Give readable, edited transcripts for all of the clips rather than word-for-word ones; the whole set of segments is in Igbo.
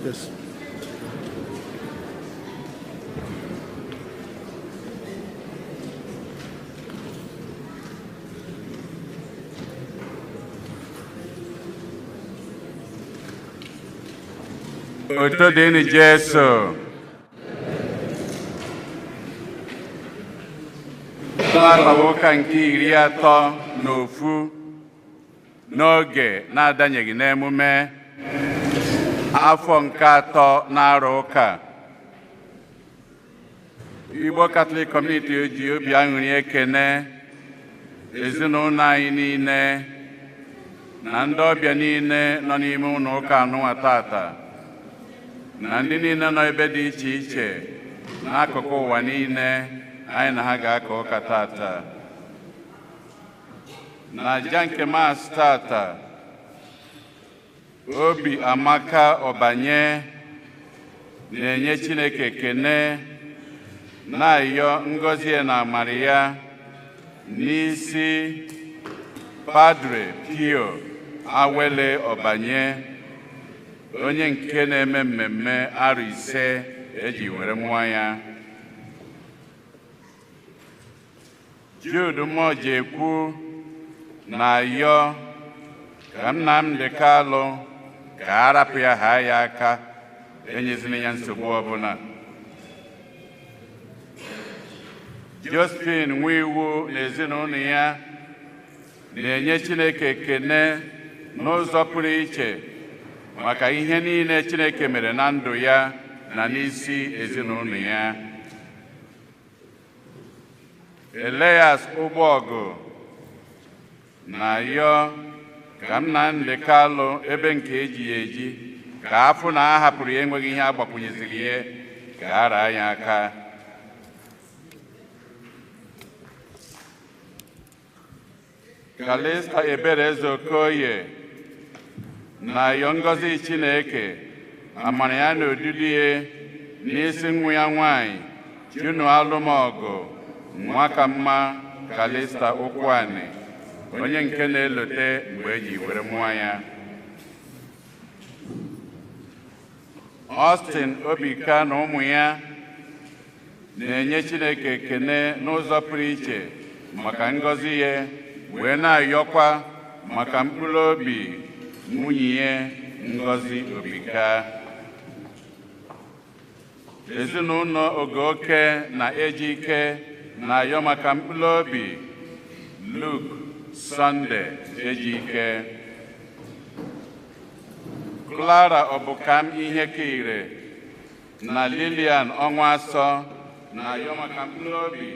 Yes. Oto dini Jesu. N'agbawoka nke 31 n'oge na-adanyeghị n'emume afọ nke 3 n'arọ ụka. Igbo Catholic Community ji obi aṅụrị ekene ezinụlọ anyị niile na ndị ọbịa niile nọ n'ime ụlọ ụka anụnwa tata na ndị niile nọ ebe dị iche iche n'akụkụ ụwa niile anyị na ha ga-aka ụka tata. N'aja nke Maasị tata, obi amaka ọbanye na-enye Chineke ekene na-ayọ ngọzi na amara ya n'isi Padre Pio Awele Ọbanye, onye nke na-eme mmemme arọ 5 eji were mụọ ya. Jude Mmojekwu na-ayọ ka Nnamdi Kalụ ka arapụ ya haa ya aka, enyezina ya nsogbu ọbụla. Josephine Nwiwu na ezinụlọ ya na-enye Chineke ekene n'ụzọ pụrụ iche maka ihe niile Chineke mere na ndụ ya na n'isi ezinụlọ ya. Elias Ụgbọgụ na-ayọ ka Nnamdi Kalụ ebe nke eji ya eji ka afọ na a hapụrụ ya enweghị ihe agbakwunyeziri ya ka a raa ya aka. Kalista Ebereze Okoye na-ayọ ngọzi Chineke amara ya na odudu ya n'isi nwa ya nwanyị Junu Alụmọgụ Nwakamma Kalista Ụkwụanị, onye nke na-elote mgbe eji were mụọ ya. Austin Obika na ụmụ ya na-enye Chineke ekene n'ụzọ pụrụ iche maka ngọzi ya, wee na-ayọkwa maka mkpụrụ obi nwunye ya Ngozi Obika. Ezinụlọ Ogoke na Ejike na-ayọ maka mkpụrụ obi Luke Sunday Ejike. Clara Ọbụkam Ihekire na Lilian Ọnwasọ na-ayọ maka mkpụrụ obi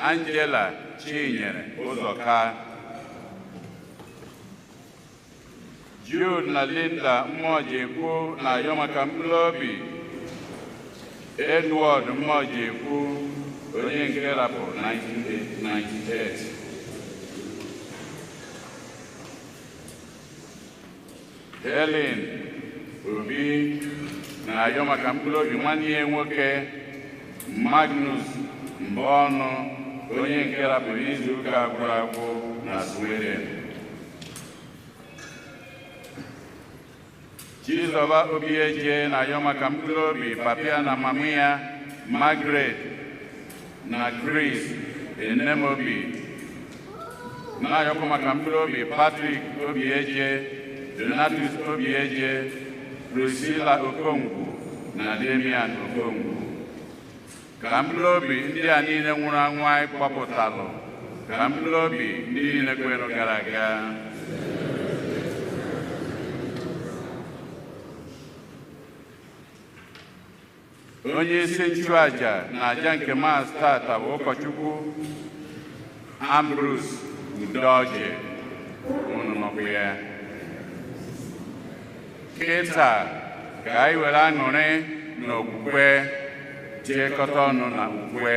Angela Chinyere Ụzọka. Jude na Linda Mmojekwu na-ayọ maka mkpụrụ obi Edward Mmojekwu, onye nke rapụ 1998. Helen Obi na-ayọ maka mkpụrụ obi nwanne ya nwoke Magnus Mbọnụ, onye nke rapụrụ izu ụka gwụrụ agwụ na Sweden. Chizoba Obieje na-ayọ maka mkpụrụ obi Papia na mama ya Margaret na Chris Enemobi. Na-ayọkwa maka mkpụrụ obi Patrick Obieje, Donatus Obieje, Priscilla Okongwu na Damian Okongwu. Ka mkpụrụ obi ndị a niile nwụrụ anwụ anyị kpọpụtalụ, ka mkpụrụ obi ndị niile kwerụ gara aga. Onye isi nchụaja na aja nke Maasị tata bụ ụkọchukwu Ambrose Udoje, unu nọkwa ya. Kịta ka anyị were aṅụrị na okwukwe jikọta ọnụ na okwukwe.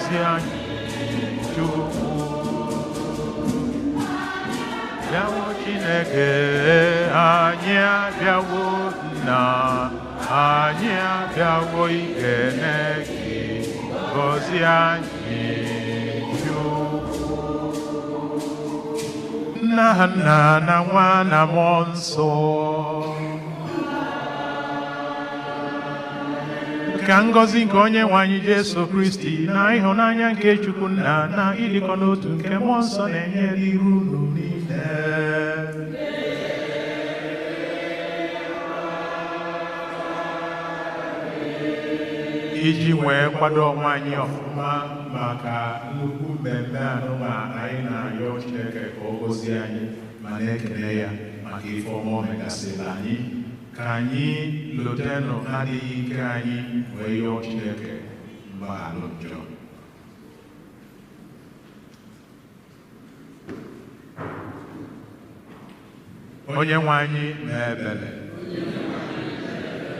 gọzie Chukwu. Bịawo Chineke, anyị abịawo nna, anyị abịawo ikene gị, gọzie anyị Chukwu. Nna Nna na Nwa na Mmụọ Nsọ. Ka ngọzi nke Onyenwe anyị Jesu Kristi na ịhụnanya nke Chukwu Nna na ịdịkọ n'otu nke Mmụọ Nsọ na-enye n'iru unu niile. Iji nwee kwado onwe anyị ọfụma maka nnukwu mmemme anụmanụ anyị na-arịọ Chineke ka ọ gọzie anyị ma na-ekele ya maka ife ọma o megasịrị anyị. Ka anyị lotenụ adịghị ike anyị wee yọọ Chineke mgbaghara njọ. Onyenwe anyị mee ebere.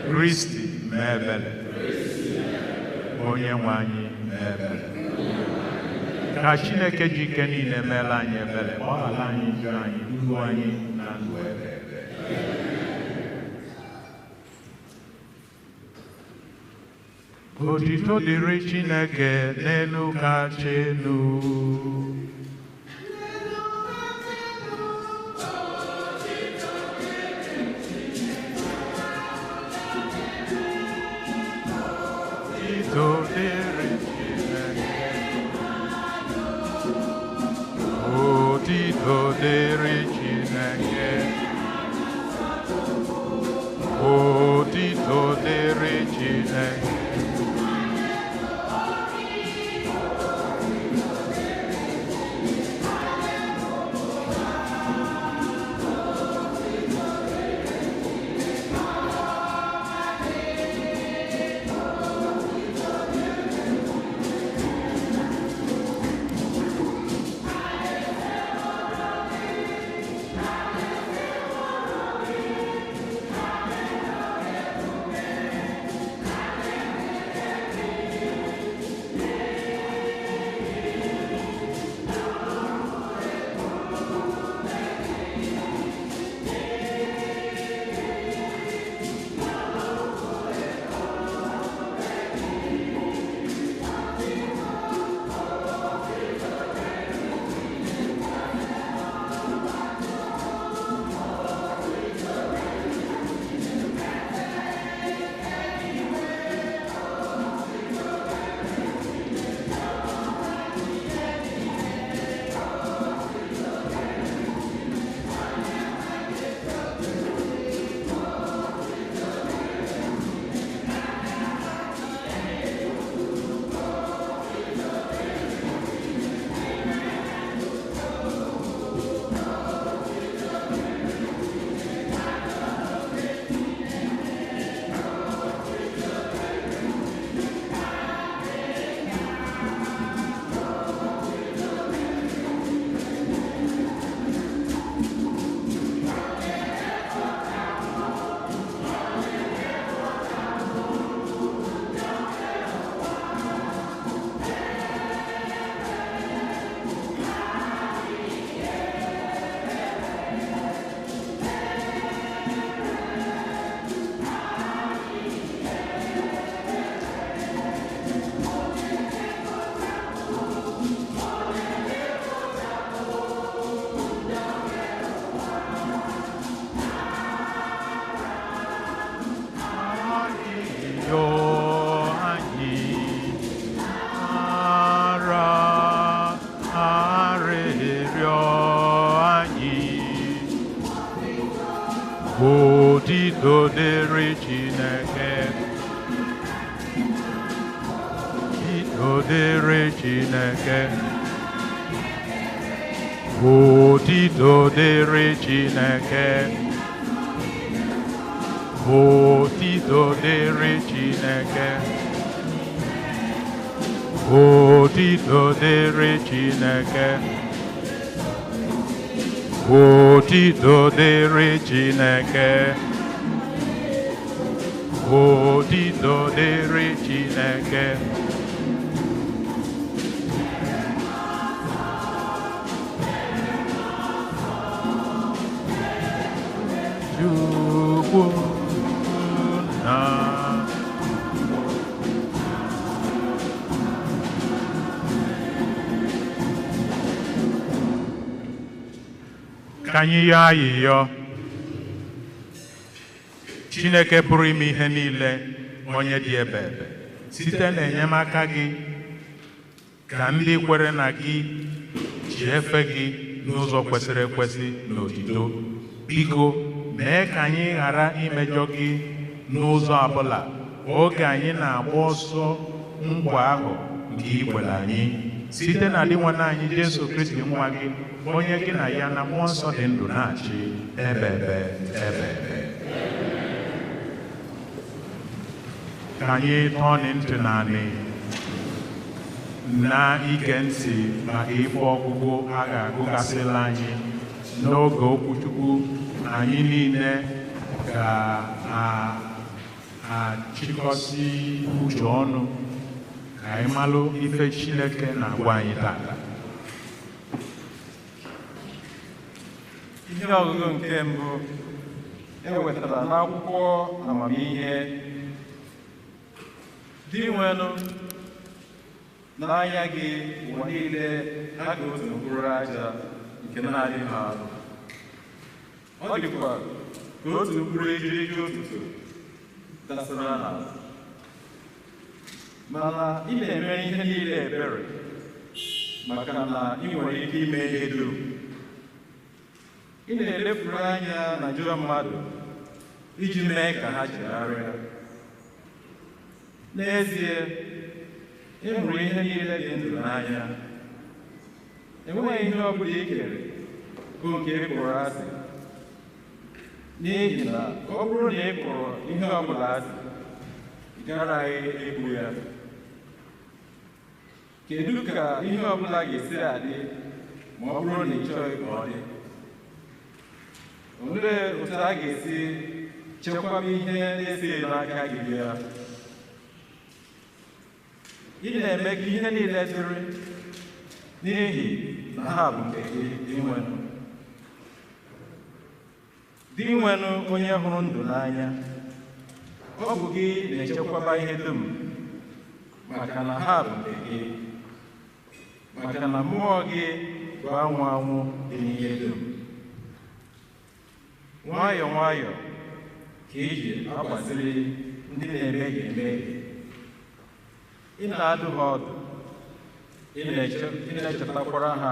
Kristi mee ebere. Onyenwe anyị mee ebere. Ka Chineke ji ike niile meela anyị ebere, gbaghara anyị njọ anyị, duhie anyị na ndụ ebe ebe. Otuto dịrị Chineke n'elu kacha elu. Otuto dịrị Chineke. Otuto dịrị Chineke. Otuto dịrị Chineke. Otuto dịrị Chineke. Otuto dịrị Chineke. Otuto dịrị Chineke. Otuto dịrị Chineke. Otuto dịrị Chineke. Otuto dịrị Chineke. Otuto dịrị Chineke. Chukwu na ka anyị yọọ ayịyọ Chineke pụrụ ime ihe niile onye dị ebere site n'enyemaka gị ka ndị kwere na gị ji efe gị n'ụzọ kwesịrị ekwesị n'otuto. Biko mee ka anyị ghara imejọ gị n'ụzọ ọbụla oge anyị na-agba ọsọ nkwa ahụ nke i kwere anyị site na dị nwanne anyị Jesu Kristi nwa gị onye gị na ya na mmụọ nsọ dị ndụ na-achị ebebe ebebe. Ka anyị tọọ ntị naanị na ige ntị maka ife ọgụgụ a ga-agụgasịla anyị n'oge okwuchukwu. Anyị niile ga-achịkọsị uche ọnụ ka anyị malụ ife Chineke na-agwa anyị tata. Ihe ọgụgụ nke mbụ ewetara n'akwụkwọ amamihe. Dị nwenụ n'anya gị ụwa niile ha ga otu mkpụrụ aja nke na-adịghị arụ. Ọ dịkwa ka otu mkpụrụ ejiriji ụtụtụ dasara n'ala. Mana ị na-emere ihe niile ebere maka na ị nwere ike ime ihe dum. Ị na-elefuru anya na njọ mmadụ iji mee ka ha chegharịa. N'ezie, ị hụrụ ihe niile dị ndụ n'anya. Enweghị ihe ọ bụla i kere bụ nke ị kpọrọ asị, n'ihi na ọ bụrụ na ị kpọrọ ihe ọ bụla asị, ị garaghị egbu ya. Kedu ka ihe ọ bụla ga-esi adị ma ọ bụrụ na ị chọghị ka ọ dị? Olee otu a ga-esi chekwaba ihe na-esighị n'aka gị bịa? Ị na-eme ka ihe niile dịrị n'ihi na ha bụ nke gị dị nwenụ. Dị nwenụ onye hụrụ ndụ n'anya, ọ bụ gị na-echekwaba ihe dum maka na ha bụ nke gị, maka na mmụọ gị bụ anwụ anwụ dị n'ihe dum. Nwayọọ nwayọọ ka iji agbaziri ndị na-emehie emehie. Ị na-adụ ha ọdụ, ị na-echetakwara ha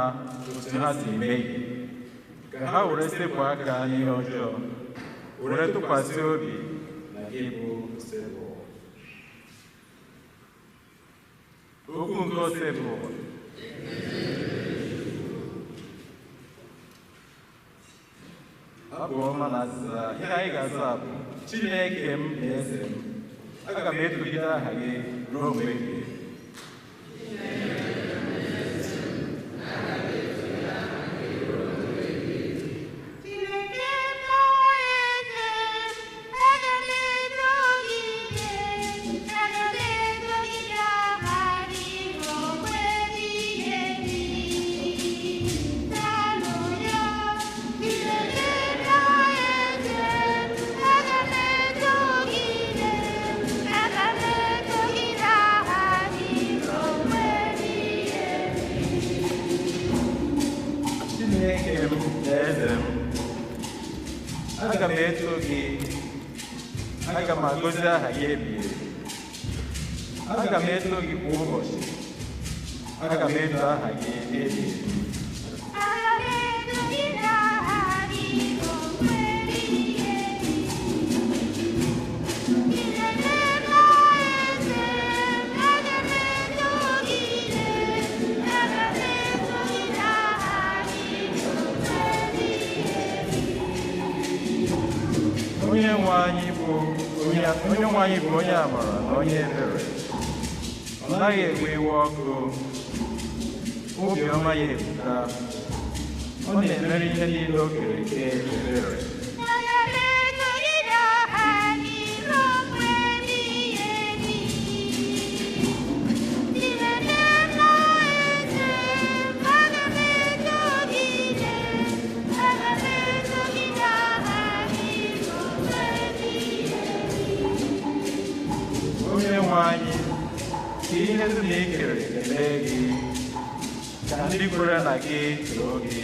otu ha si emehie, ka ha were sepụ aka n'ihe ọjọọ, were tụkwasị obi na gị bụ Osebụ. Okwu nke Osebụ. Abụ ọma na azịza ihe anyị ga-aza bụ Chineke m na eze m, aga m etogide aha gị ruo mgbe ebighị ebi. Aga m eto gị, aga m agọzi aha gị ebighị ebi. Aga m eto gị kwa ụbọchị, aga m eto aha gị ebighị ebi. Onye nwe anyị bụ onye amara na onye ebere. Ọ naghị ewe iwe ọkụ, obiọma ya ebuka. Ọ na-emere ihe niile o kere eke ebere. ihe ndị na ekere kelee gị ka ndị kwere na gị too gị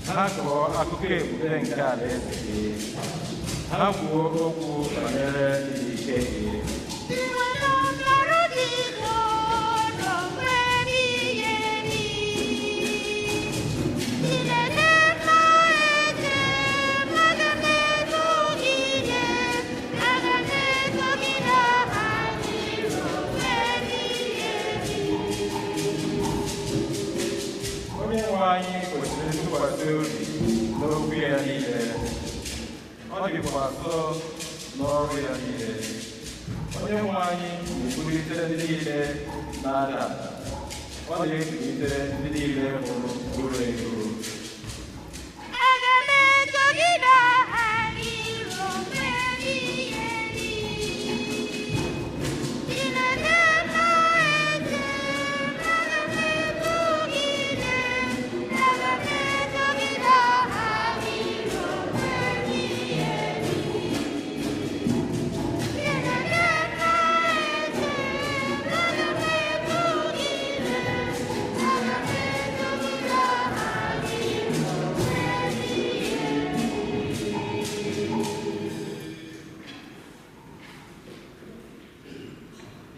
ha kọọ akụkọ ebube nke alaeze gị ha kwuo okwu banyere ike gị anyị kwesịrị ntụkwasị obi n'okwu ya niile ọ dịkwa nso n'ọrụ ya niile onye nwe anyị na-ebulite ndị niile na-ada ọ na-ekulite ndị niile hụrụ uru ego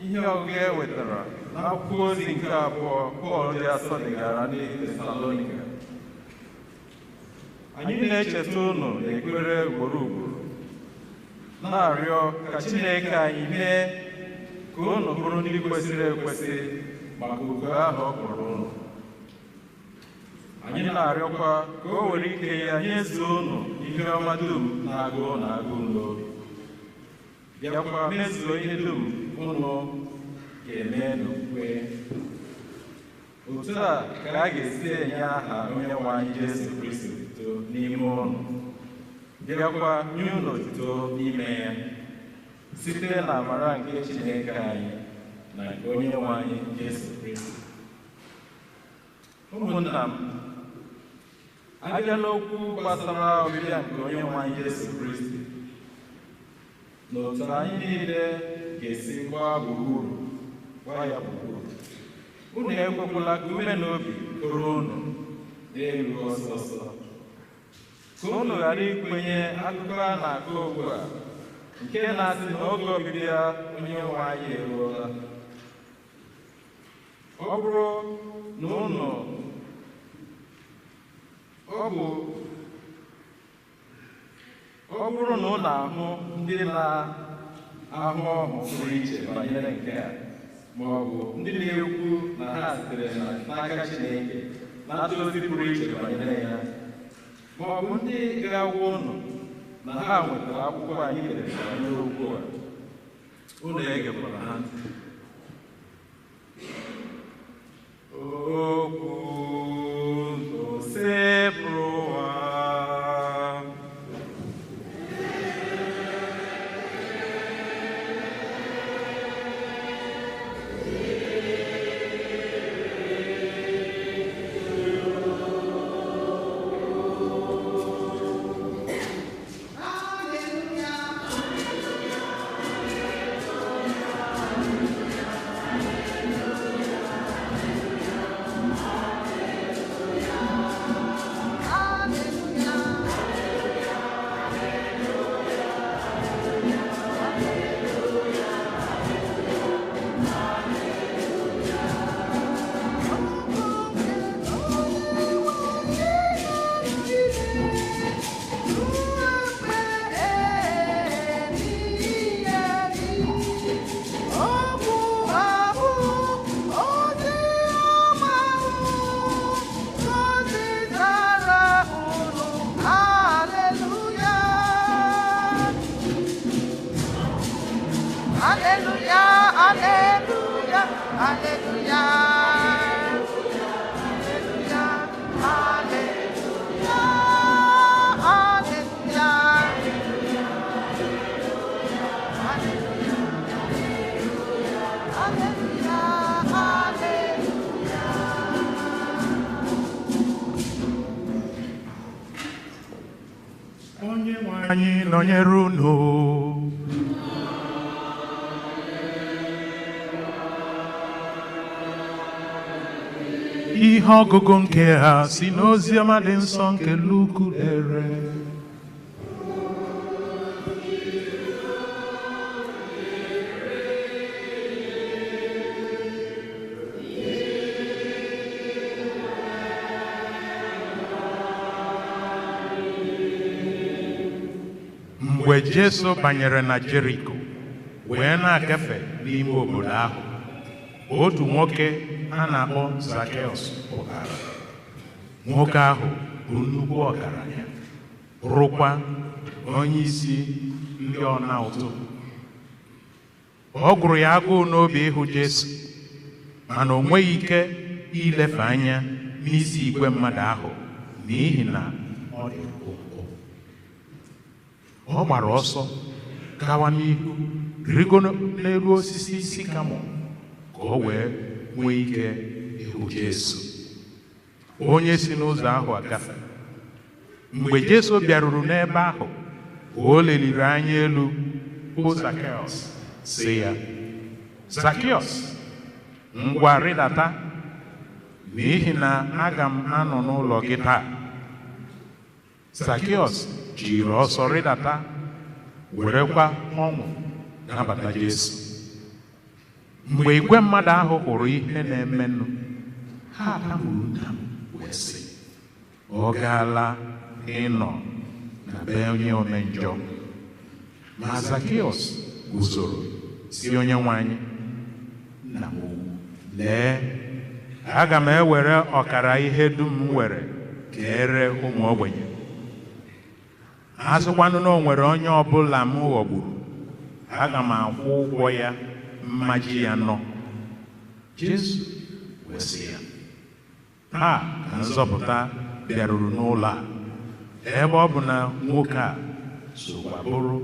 ihe ọgụgụ e wetara n'akwụkwọ ozi nke abụọ Pọl dị asọ degara ndị Tesalonika anyị na-echeta unu n'ekpere ugboro ugboro na-arịọ ka Chineke anyị mee ka unu bụrụ ndị kwesịrị ekwesị maka ogo ahụ ọ kpọrọ unu anyị na-arịọkwa ka o were ike ya nyezuo unu ihe ọma dum na-agụ n'obi bịakwa mezuo ihe dum unu ga-eme n'okwukwe otu a ka a ga-esi enye aha onye nwe anyị Jesu Kristi otuto n'ime unu bịakwa nye unu otuto n'ime ya site na amara nke Chineke anyị na nke onye nwe anyị Jesu Kristi. Ụmụnna m, abịa n'okwu gbasara ọbịbịa nke onye nwe anyị Jesu Kristi na otu anyị niile ga-esi gbaa ya gburugburu unu ekwekwala ka ume na obi koro unu n'elu ọsọsọ ka unu ghara ikwenye akụkọ a na-akọ ugbu a nke na-asị na oge ọbịbịa onye nwe anyị eruola. Ọ bụrụ na unu ahụ ndị na-ahụ ọhụ pụrụ iche banyere nke a ma ọ bụ ndị na-ekwu na ha sitere n'aka Chineke na-atụ ozi pụrụ iche banyere ya ma ọ bụ ndị ga-agwa unu na ha nwetara akwụkwọ anyị dere banyere okwu a, unu egekwara ha ntị. Okwu sepụrụ ụwa anyị nọnyere unu. ihe ọgụgụ nke ha si n'ozi ọma dị nsọ nke Luku dere. Mgbe Jesu banyere na Jeriko wee na-agafe n'ime obodo ahụ, otu nwoke a na-akpọ Zakeus pụtara. Nwoke ahụ bụ nnukwu ọgaranya, rụkwa onye isi ndị ọna ụtụ. Ọ gụrụ ya agụụ n'obi ịhụ Jesu, mana o nweghị ike ilefe anya n'isi igwe mmadụ ahụ n'ihi na ọ dị mkpụmkpụ. Ọ gbara ọsọ gawa n'ihu, rigo n'elu osisi sikamọ ka o wee nwee ike ịhụ Jesu, onye si n'ụzọ ahụ agafe. Mgbe Jesu bịaruru n'ebe ahụ, o leliri anya elu hụ Zakeus sị ya, Zakeus, ngwa rịdata, n'ihi na aga m anọ n'ụlọ gị taa. Zakeus jiri ọsọ rịdata, werekwa ọṅụ nabata Jesu. Mgbe igwe mmadụ ahụ hụrụ ihe na-emenụ, ha tamuru ntam wee sị, ọ gaala ịnọ na be onye omenjọ. Ma Zakeus guzoro si Onyenwe anyị, nna m ukwu, lee, aga m ewere ọkara ihe dum m were kere ụmụ ogbenye. A sịkwanụ na o nwere onye ọbụla m ghọgburu, aga m akwụ ụgwọ ya mmaji ya nọ. Jesu wee sị ya, taa ka nzọpụta bịaruru n'ụlọ a, ebe ọ bụ na nwoke a sokwa bụrụ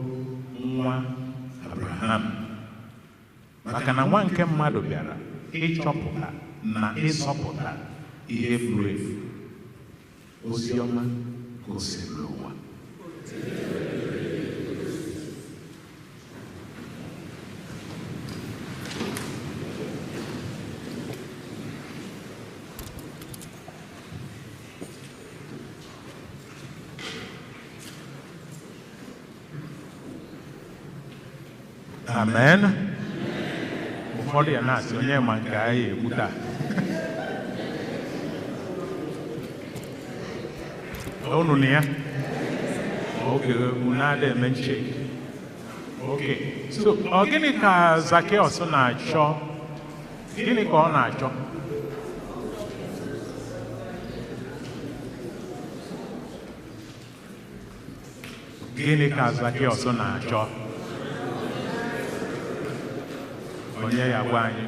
nwa Abraham. Maka na nwa nke mmadụ bịara ịchọpụta na ịzọpụta ihe furu efu. Ozi ọma gosiri ụwa. Amen. Ụfọdụ ya na-asị onye ma nke anyị egbu taa. Unu na ya? Okay, unu adị eme nche. Okay, so ọ gịnị ka Zakeus na-achọ? Gịnị ka ọ na-achọ? Gịnị ka Zakeus na-achọ? Onye ya gwa anyị.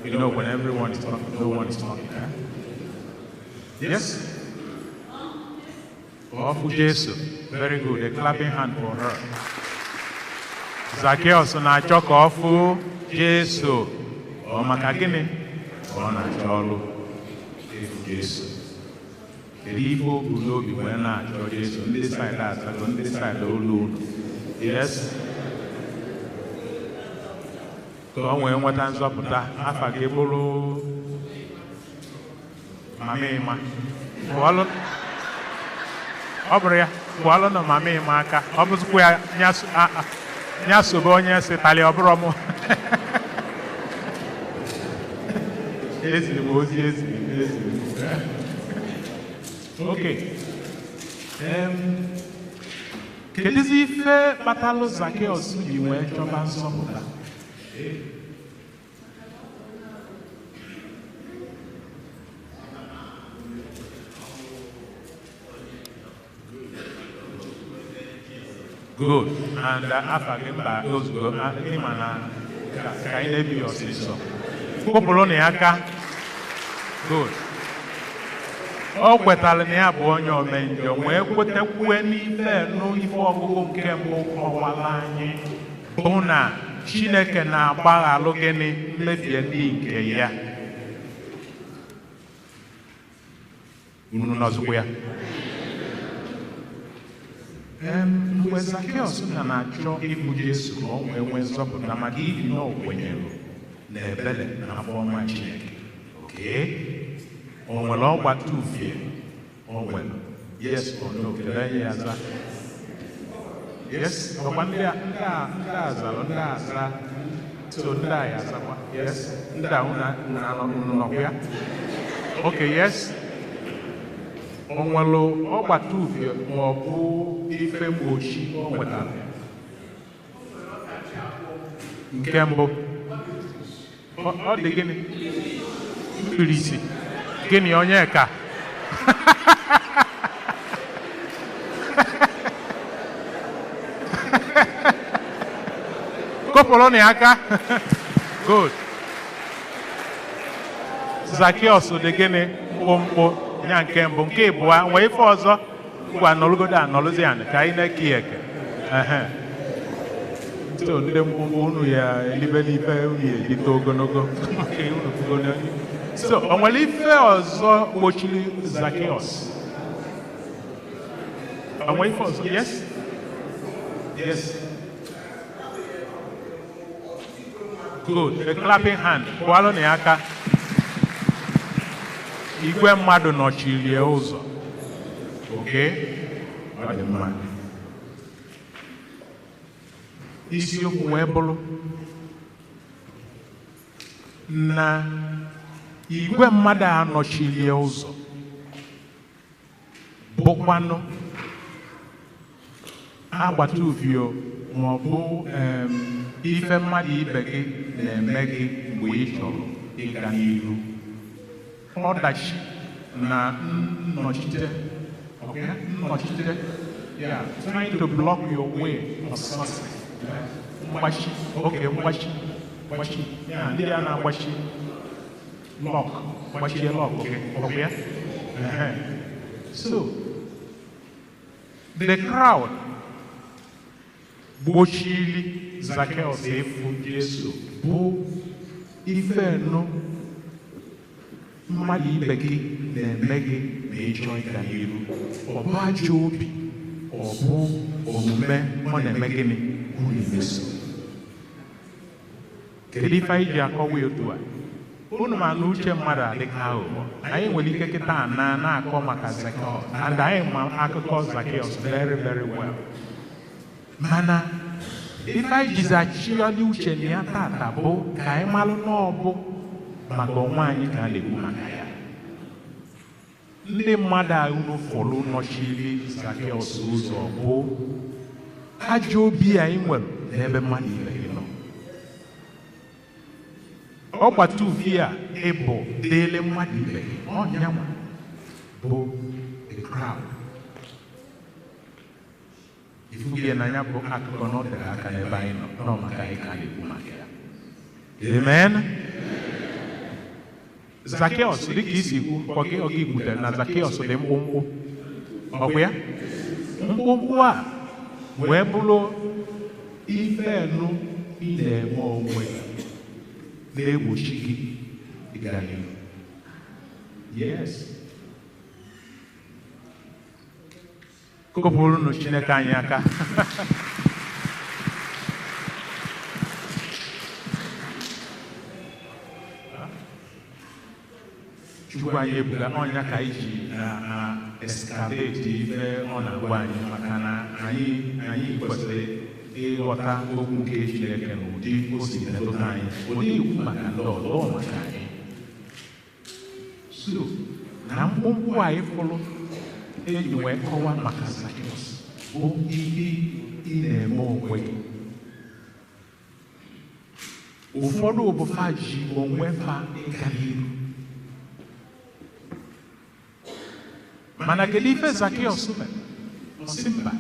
You know, when everyone is talking, no one is talking. Huh? Yes? Of Jesus. Very good. A clapping hand for her. Zakeus na-achọ ka ọ fụ Jesu. Ọ maka gịnị? Ọ na-achọ ọlụ ịfụ Jesu. Kedu ife o bu n'obi wee na-achọ Jesu? Ndị saịdị asatọ, ndị saịdị olu unu. Yes? Ka ọ nwee nweta nzọpụta, afa gị bụrụ Mama Ịma. Ọ bụrụ ya, kwụọlụ na Mama Ịma aka. Ọ bụzikwa ya nyasobe onye sịtali ọ bụrụ mụ. Eziri m ozi eziri. Okay. Kedụzi ife kpatalụ Zakeus ji wee chọba nzọpụta? Good. And after gị mba ozugbo, ịma na ka anyị na-ebi ọsịsọ. Kwụpụrụ na ya aka. Good. O kwetara na ya bụ onye omenjọ, wee kwetekwue n'ife n'ife ọgụgụ nke mbụ kọwara anyị bụ na Chineke na-agbaghalụ gịnị mmehie ndị nke ya. Unu nọzikwa ya. Mgbe Zakeus na-achọ ịbụ Jesu ka ọ nwee nzọpụta maka ibi na o kwenyere na ebere na afọ ọma Chineke. Okay? O nwere ọgbata ufie? O nwere. Yes or no? Kedu ya aza? Yes. Ọkwa ndị azara, ndị aza. So ndị a ya azakwa. Yes. Ndị a nọkwa ya? Okay, yes. O nwere ọgbata ufie ma ọ bụ ife mgbochi o nwetara? Nke mbụ, ọ dị gịnị? Mkpirisi. Gịnị onye ka? Kọpụrụ na aka. Good. Zacchaeus dị gịnị? Mkpụmkpụ. Ya nke mbụ. Nke ịbụa, nwee ife ọzọ ngwa nọlụgodo anọlụzi anyị ka anyị na-eke ya eke. So ndị mkpụmkpụ unu ya elibelibe unu ya elite ogologo. So o nwere ife ọzọ gbochiri Zacchaeus? O nwere ife ọzọ? Yes? Yes. Good. A clapping hand. Kwalụ na aka. Igwe mmadụ nọchiri ụzọ. Okay? Ọ dị mma. Isiokwu wee bụrụ na igwe mmadụ anọchiri ụzọ bụkwanụ agbata ufio ma ọ bụ ife mmadụ ibe gị na-eme gị mgbe ị chọrọ ịga n'ihu. Ọdachi na nnọchite, trying to block your way of success. Mgbachi, okay, mgbachi. Ya, ndị a na-agbachi lock, gbachie lock, okay, yeah? So, the crowd gbochiri Zacchaeus efu Jesu bụ ife nụ mmadụ ibe gị na-eme gị ma ị chọọ ịga n'ihu. Ọ bụ ajọ obi, ọ bụ omume ọ na-eme gịnị? Unu emeso. Kedu ife anyị ji akọwa otu a? Unu ma na uche mmadụ adịghị aghụghọ. Anyị nwere ike kịta na-akọ maka Zacchaeus, and anyị ma akụkọ Zacchaeus very very well. Mana ife anyị jizi achịghalị uche na ya tata bụ ka anyị malụ na ọ bụ maka onwe anyị ka a na-ekwu maka ya. Ndị mmadụ a unu fọrọ nọchiri Zacchaeus ụzọ bụ ajọ obi anyị nwere n'ebe mmadụ ibe gị nọ. Ọgbata ufie a ịbụ dele mmadụ ibe gị, ọnyanwa bụ the crowd. Ifugie na ya bụ akụkọ na ọ tere aka n'ebe anyị nọ maka anyị ka a na-ekwu maka ya. Amen. Zacchaeus dịka isi kwu ọ gị kwutere na Zacchaeus dị mkpụmkpụ. Ọ bụ ya? Mkpụmkpụ a wee bụrụ ife nụ ị na-eme onwe na-egbochi gị ịga n'ihu. Yes. Kụpụrụ Chineke anyị aka. Chukwu anyị ebuga ọnya ka anyị ji excavate ife ọ na-agwa anyị maka na anyị kwesịrị ịghọta okwu nke Chineke na ụdị o si metụta anyị. Ụdị ikwu maka ndị ọzọ maka anyị. So, na mkpụmkpụ anyị fụrụ eji wee kọwa maka Zacchaeus bụ ihe ị na-eme onwe gị. Ụfọdụ obofa ji onwe fa ịga n'ihu. Mana kedu ife Zacchaeus mere? Ọ sị mba.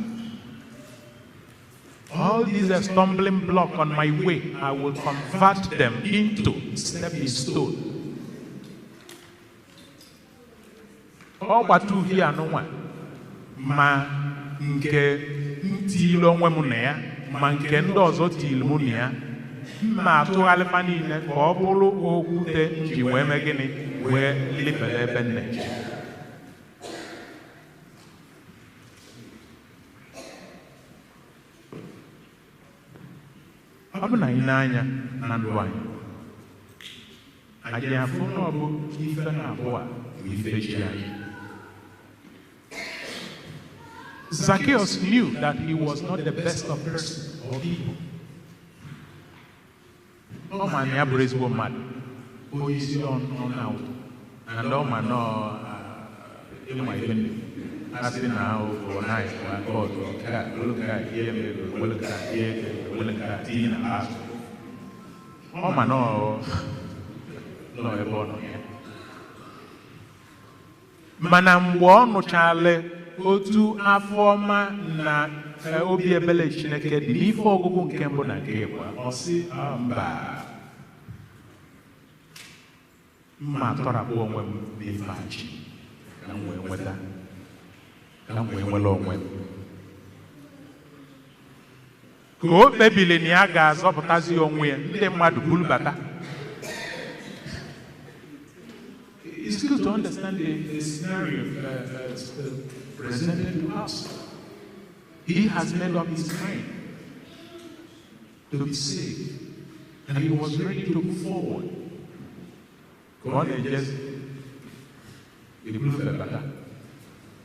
All these are stumbling block on my way, I will convert them into stepping stone. Ọ gbata uhie anụnwa ma nke ntili onwe m na ya ma nke ndị ọzọ tili mụ na ya mma atụgharịfa niile ka ọ bụrụ okwute nji wee mee gịnị wee lifere ebe nne. Ọ bụ na anyị na-anya na ndụ anyị afụ na ọ bụ ife na abụọ Zacchaeus knew that he was not the best of persons or people. Oh man, ya brace woman. Who is on out? And oh man, no, as in now, or night, or look at here, look at here, look at Tina. Oh man, no, Manam won chale otu afọma na obi ebele Chineke dị n'ife ọgụgụ nke mbụ na nke ịbụọ. Ọ sị mba mma tọrapụ onwe m n'ife achị ka m wee nweta ka m wee nwere onwe m. Ka o kpebili na ya ga-azọpụtazi onwe ya, ndị mmadụ bulbata. It's good to understand the scenario presented to us. He has made up his mind to be saved, and he was ready to move forward. God had just improved the better.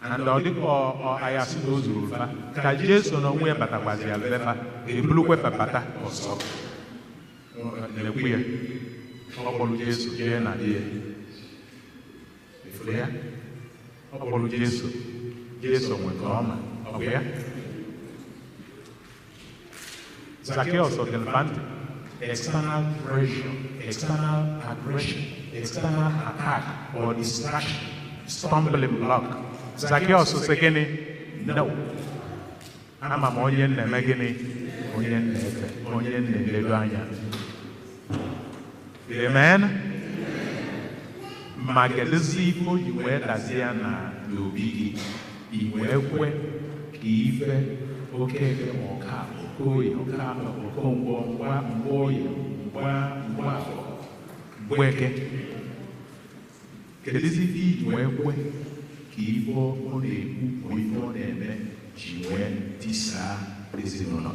And I asked those who can Jesus no way better was the alpha, a blue weapon better or so. The queer, apologies to Jane and Flea, apologies to Jason will come. Okay? Zacchaeus of the Levant, external pressure, external aggression, external attack or distraction, stumbling block. Zacchaeus was again, no. I'm a Moyen and Megani, Moyen and Ledania. Amen. Magalizi for you were Daziana, you be, you were, give, okay, or car, or car, or combo, Weke. Kelizi vi wewe kibo onebu oifo neme jiwe tisa desinono.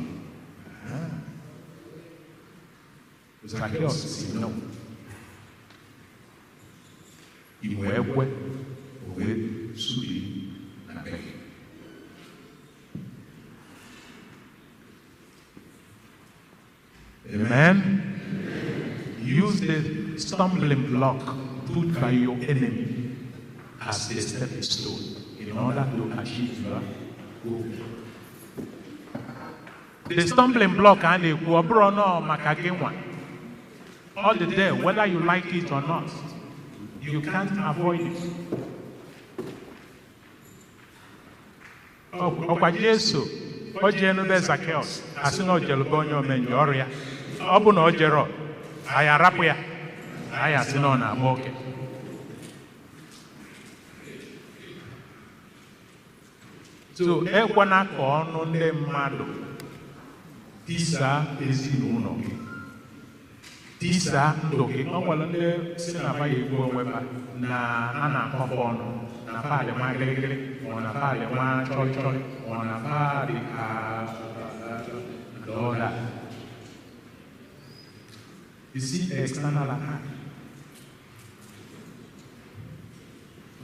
Zacchaeus sino. Iwewe owe subi na beki. Amen. Use the stumbling block put by your enemy as the stepping stone in order to achieve your goal. The stumbling block and the kuabrono makagewa. All the day, whether you like it or not, you can't avoid it. Ọkwa Jesu, o jenu be Zacchaeus, asị na o jelu be onye omenye ọrịa. Ọ bụ na o jero, anyị arapụ ya, anyị asị na ọ na-agba oke. So, ekwana ka ọnụ ndị mmadụ tisa ezinụlọ gị. Tisa ndụ gị. Ọ nwere ndị si na ba ya egbu onwe ba na a na-akọpụ ọnụ na paadị nwa gịrịgịrị ọ na paadị nwa chọrị chọrị ọ na paadị dọla. You see external attack.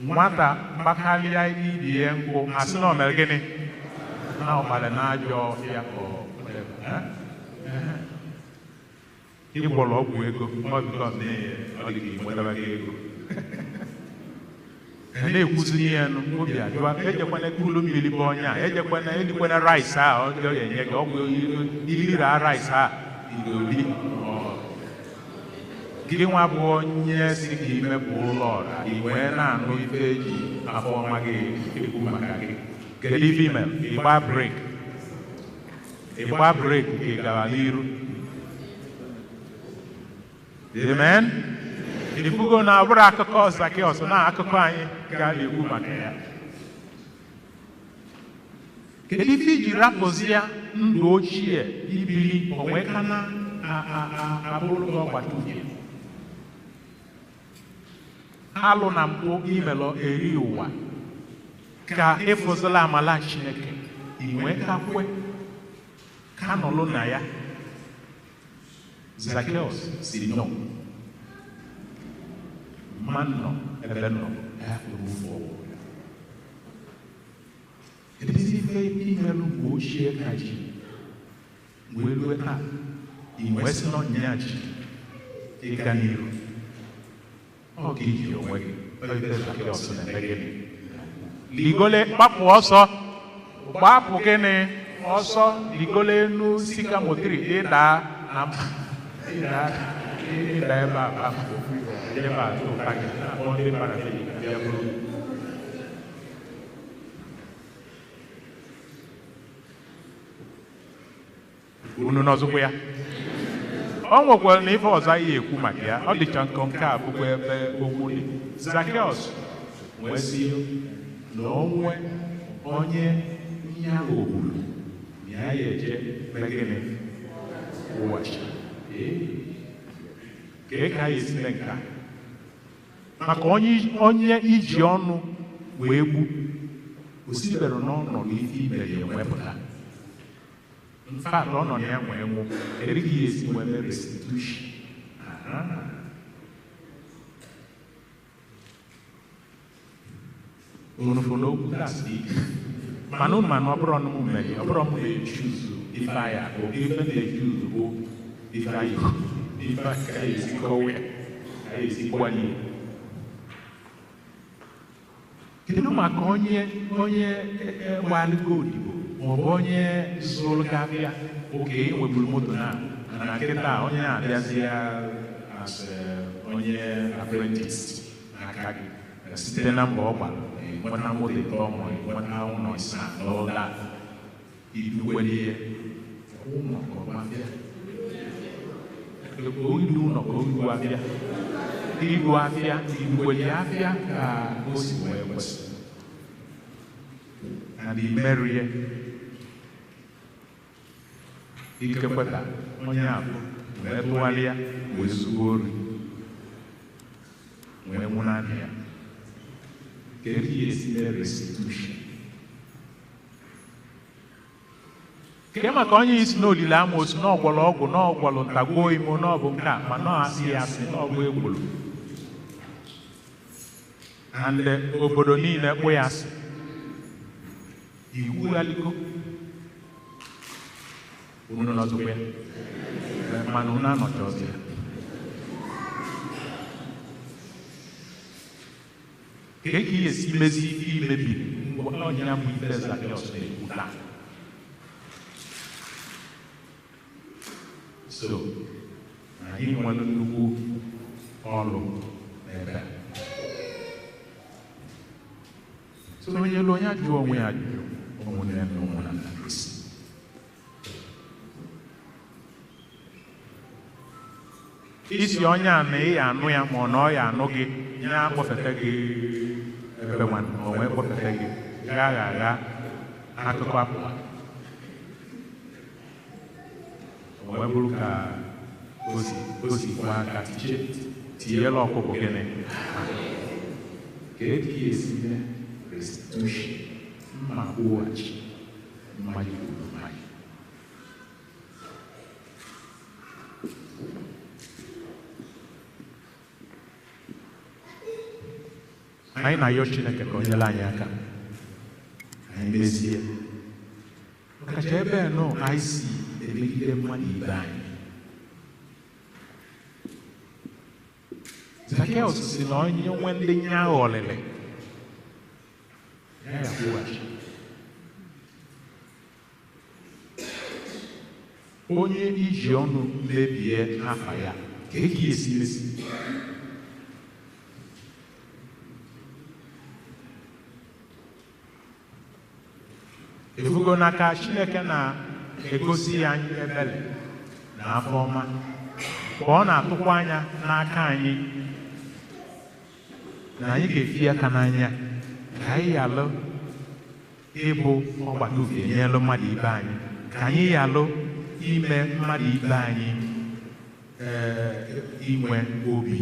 Nwata mgbakalia ibie nkụ asị na o mere gịnị na ọ gbara n'ajọ ọfịa ịgbọrọ ọgwụ ego ọ bikọs na ọ dị ka inwetara gị ego na-ekwuzi ya n'obi ajụwa ejekwana ekulu mmiri bụ onye a ejekwana elikwana rice a ọ ga-enye gị ọgwụ ilira rice a igori gị nwa bụ onye si ka imepụ ụlọ ọra iwee na-anụ ife eji afọ ọma gị ekwu maka gị kedu ife ime ịgba brek nke gara n'iru. Amen. Ifugo na abụrụ akụkọ Zacchaeus na akụkọ anyị ga na-ekwu maka ya. Kedu ife iji rapụzi ya ndụ ochie ibili onwe ka na abụrụ gị ọgbata uhie alụ na mpụ imelọ eri ụwa ka ịfụzila amala Chineke inwe ka kwe ka nọlụ na ya. Zacchaeus si no. Man nọ ebe nọ I have to move forward. It is if I can share Kaji. Will we have in Western Yachi? It can you. I'll give you a way. Ligole papu also. Papu kene also ligole nu sika motri eda am eda ba eba to pagi onde para ya bro. Unu nọzụkwa ya ọ nwekwara na ife ọzọ anyị ekwu maka ya ọ dịcha nkọ nke a bụkwa ebe okwu dị Zakịọs wee sị na onwe onye ihe ahụ ogburu na ya eje megịnị ụwachi ka ya esi nke a maka onye iji ọnụ wee gbu o sibere n'ọnọdụ ife ibe ya enwepụta. In fact, on the way, there is a restitution. That's it. Manu abron me, abron me choose if I go, even they choose go, if I go where I see one. Kinu makonye one good. Onye zụrụ gafịa oge enweburu moto na nkịta onye na-abịazịa as onye apprentice n'aka gị site na mbọ ọ gbara nweta moto ịtọ ma nweta ụlọ ịsaa n'ụlọ iduwelie ụlọ ka ọ gbafịa idu ụlọ ka o idu afịa idu afịa iduwelie afịa ka o si wee kwesị na dị merie ike kweta onye abụ wee tụgharịa wee zuo ori wee nwụnanị ya ka eri esi mee restitution ke maka onye isi n'olile amoosu n'ọgwọrọ ọgwụ n'ọgwọrọ ntagbuo imo n'ọbụ nke a ma n'asị ya asị n'ọgwụ egburu na ndị obodo niile kpụ ya asị iwu aliko unu nọzụkwa ya mana unu anọcha ọzọ ya ka ị esi mezi ife imebiri onye ya bụ ife Zakịọs na-ekwu taa. So anyị nwere nnukwu ọrụ n'ebe a. So onye elu onye ajụọ onwe ya ajụjụ ụmụnne na ụmụnna na Kristi. Isi onye a na ị anụ ya ma ọ na ọ ya anụ gị ya akpọfete gị ebe nwanne o wee kpọfete gị agha akụkọ apụ o wee bụrụ ka o si kwa aka tinyela ọkụkọ gịnị ka eji esi mee restitution mma kwụghachi mmanya kwuru mmanya. Anyị na-ayọ Chineke ka o nyere anyị aka anyị mezie ọkacha ebe nọ anyị si emegide mmadụ ibe anyị. Zakịọs si na onye nwe ndị nye ahụ ọlịlị ya kwụghachi. Onye iji ọnụ mebie afa ya ka e ga esi mesi efugo n'aka Chineke na-egosi anyị ebere na afọ ọma ka ọ na-atụkwa anya n'aka anyị na anyị ga-efi aka n'anya ka anyị yalụ ịbụ ọgbata uhie nyelụ mmadụ ibe anyị ka anyị yalụ ime mmadụ ibe anyị inwe obi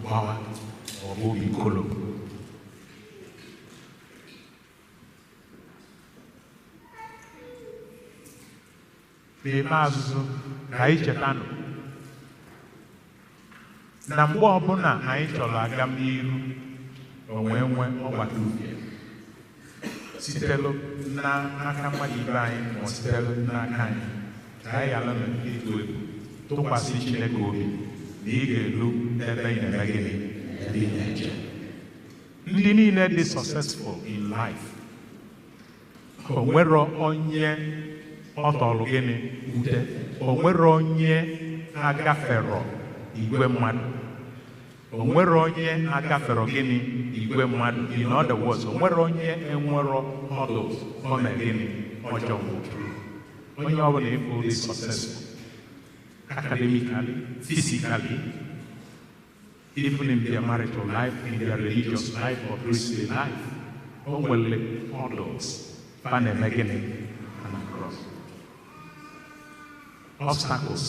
gbawa maọbụ obi kolo. N'ikpeazụ ka anyị chetanụ na mgbe ọbụla anyị chọrọ aga n'iru onwe nwe ọgbata ubi sitelu n'aka mmadụ ibe anyị ma sitelu n'aka anyị ka anyị ghara ịtụ egwu tụkwasị Chineke obi na ị ga-elu ebe ị na-eme gịnị ebe ị na-eje. Ndị niile dị successful in life o nwere onye ọ tọrọ gịnị ute, o nwere onye agafero igwe mmadụ, o nwere onye agafero gịnị igwe mmadụ. In other words, o nwere onye enwero hurdles ọ na gịnị ọjọọ nwụrụ. Onye ọ bụla ịbụ dị successful academically, physically, even in their marital life, in their religious life or priestly life, o nwere hurdles fa na-eme gịnị and across. Obstacles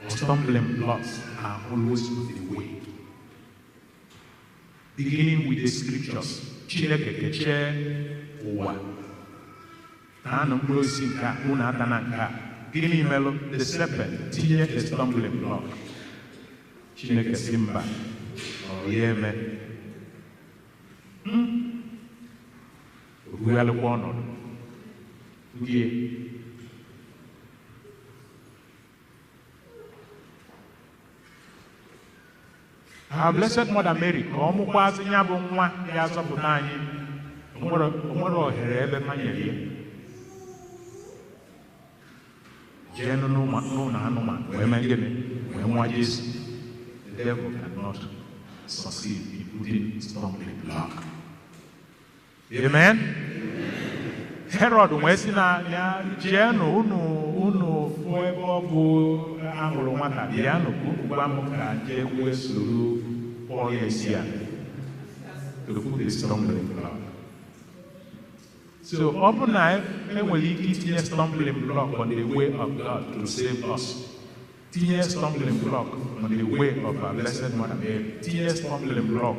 or stumbling blocks are always in the way. Beginning with the scriptures, Chineke kechie ụwa na anụ mkpụrụ osisi nke a unu ata na nke a. Gịnị melụ? The serpent tinye a stumbling block. Chineke si mba ọ ya eme obughalịkwa ọnọdụ ugie. Our Blessed Mother Mary ka ọ mụkwazị ya bụ nwa ya azọpụta anyị, o nwere ohere ebe ha nyere ya jee n'ụlọ anụmanụ wee mee gịnị wee nwa Jesu. The devil cannot succeed in putting stumbling block. Amen. Herod wee sị na ya jeenụ unu ebe ọ bụ ahụrụ nwata bịanụ ka unu gwa m ka jee wee soro Pọl Mesia to put a stumbling block. So ọ bụ na enwere ike itinye stumbling block on the way of God to save us. Tinye stumbling block on the way of our Blessed Mother Mary. Tinye stumbling block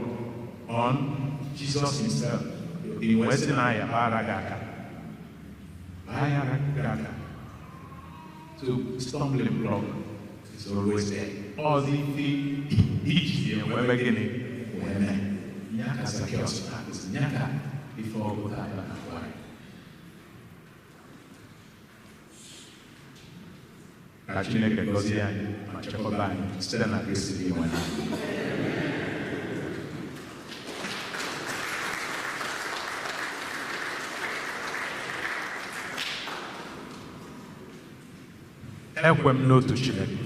on Jesus himself. In Western Aya, Baragaka. So stumbling block is always there. All the each year we're beginning when Nyaka Zacchaeus happens. Nyaka before what happened. Ka Chineke gọzie anyị ma chekwaba anyị site na Kristi inwe na ekwe m n'otu Chineke.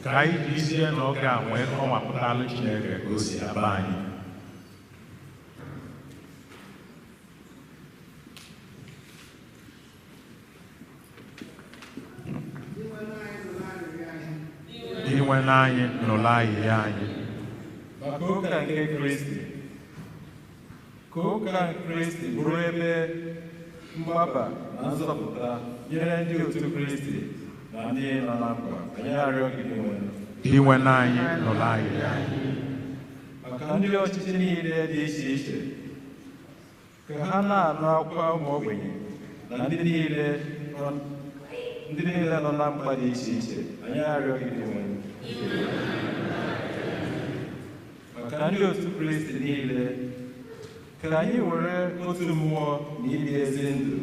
Ka anyị jizie n'oge a nwee kọwapụtalụ Chineke ka o si aba anyị. Iwe n'anyị n'ụlọ ahịhịa anyị. Maka ụka nke Kristi, ka ụka Kristi bụrụ ebe mgbaba na nzọpụta nyere ndị otu Kristi na ndị nọ na mkpa, anyị arịọ gị Iwe n'anyị n'ụlọ ahịhịa anyị. Maka ndị ọchịchị niile dị iche iche ka ha na-anụ akwa ụmụ ogbenye na ndị niile nọ na mkpa dị iche iche. Anyị arịọghị gị nwe maka ndị otu Kristi niile, ka anyị were otu mmụọ na ibi ezi ndụ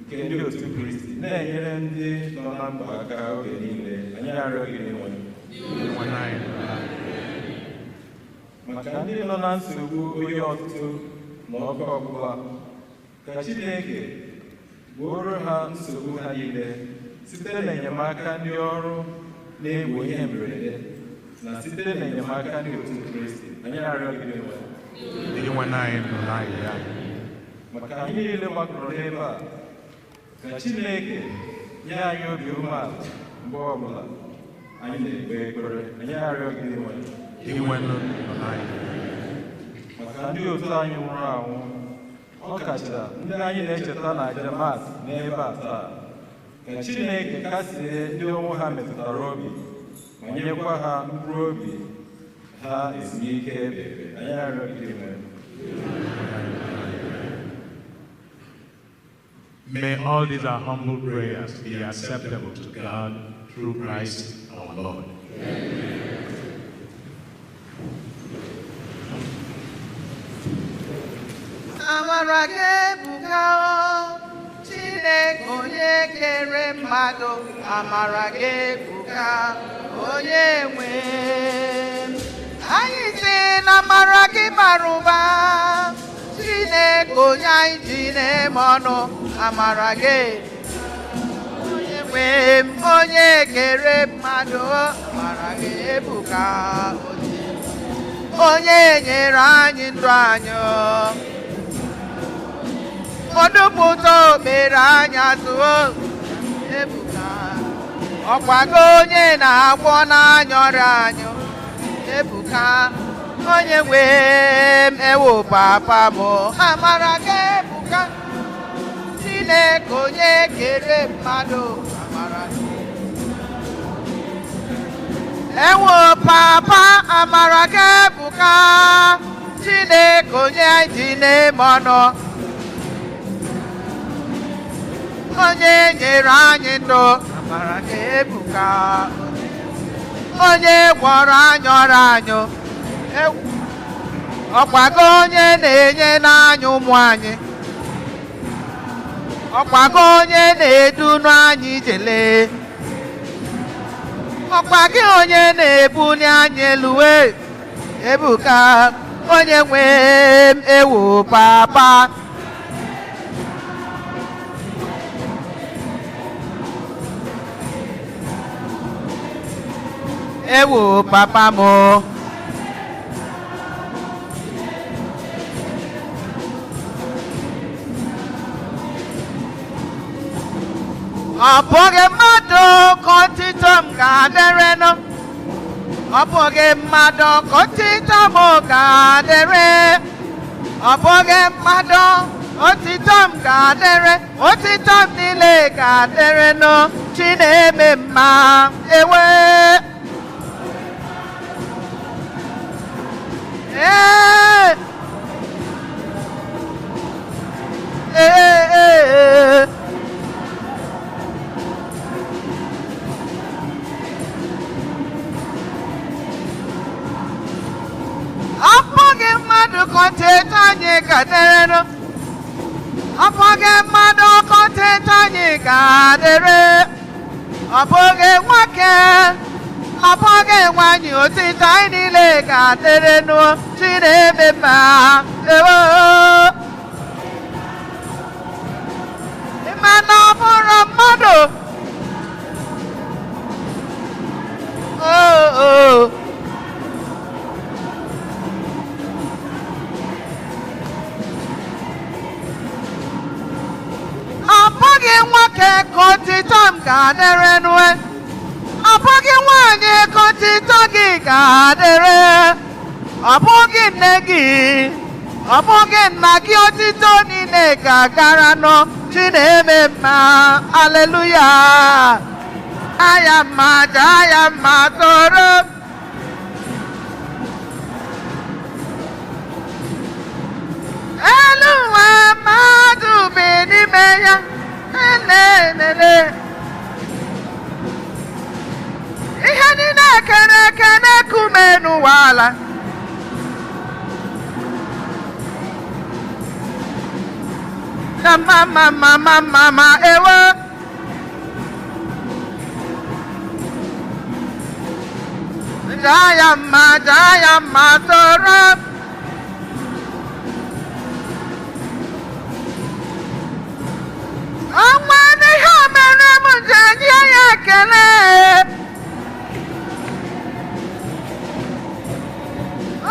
nke ndị otu Kristi na-enyere ndị nọ na mkpa aka oge niile. Anyị arịọghị gị nwe maka ndị nọ na nsogbu oyi ọtụtụ na ọkụ ọgbụgba, ka Chineke gboro ha nsogbu ha niile site n'enyemaka ndị ọrụ na-egbo ihe mberede na site n'enyemaka ndị otu Kristi. Anyị arịọghị gị maka anyị niile gbakọrọ n'ebe a, ka Chineke nye anyị obi umeala mgbe ọbụla anyị na-ekpe ekpere. Anyị arịọghị gị maka ndị otu anyị nwụrụ anwụ, ọkacha ndị anyị na-echeta na Jamat n'ebe a taa, ka Chineke kasie ndị ọnwụ ha metụtara obi ma nyekwa ha mkpụrụ obi ha ezumike ebere. Anyị arịọghị gị. May all these our humble prayers be acceptable to God through Christ our Lord. Amara gị ebuka, Chineke onye kere mmadụ. Amara gị ebuka, onye nwe. Anyị sị na amara gị bara ụba, Chineke onye anyị ji na-eme ọnụ. Amara gị onye nwe, onye kere mmadụ. Amara gị ebuka, onye nyere anyị ndụ anyị. Ọdụpụta mere anya tụọ ebuka, ọkwago onye na-agwọ n'anya ọrịa anyị. Ebuka, onye nwe m, ewo papa m. Amara gị ebuka, Chineke onye kere mmadụ. Amara gị ewo papa. Amara gị ebuka, Chineke onye ji na-eme ọnụ. Onye nyere anyị ndụ. Amara gị ebuka, onye gwọrọ anyị ọrịa anyị. Ọkwago onye na-enye n'anya ụmụ anyị. Ọkwago onye na-edunu anyị ijele. Ọkwa gị onye na-ebuli anyị elu. Ebuka, onye nwe m, ewo papa. Ewo papa mo. Ọ bụghị mmadụ ka otito m ga-adịrị nụ. Ọ bụghị mmadụ ka otito m ga-adịrị. Ọ bụghị mmadụ otito m ga-adịrị. Otito m niile ga-adịrị nụ. Chi na-eme mma. Ewe. Apọghị mmadụ kọntentị anyị ga-adịrị. Apọghị mmadụ kọntentị anyị ga-adịrị. Ọ bụghị nwoke, ọ bụghị nwanyị, otito anyị niile ga-adịrị nụ. Chi na-eme mma. Ịma na ọ bụrụ mmadụ. Ọ bụghị nwoke ka otito m ga-adịrị nụ. Ọ bụghị nwanyị ka otito gị ga-adịrị. Ọ bụghị nne gị, ọ bụghị nna gị, otito niile ga-agara nụ. Chi na-eme mma. Aleluya. Aya mma, aya mma toro. Eluwa mmadụ bi n'ime ya. Elelele. Ihe niile ekere eke na-ekume n'ụwa ala. Mama ewe. Jaya ma soro. Ọnwa n'ihe mere m ji nye ya ekele.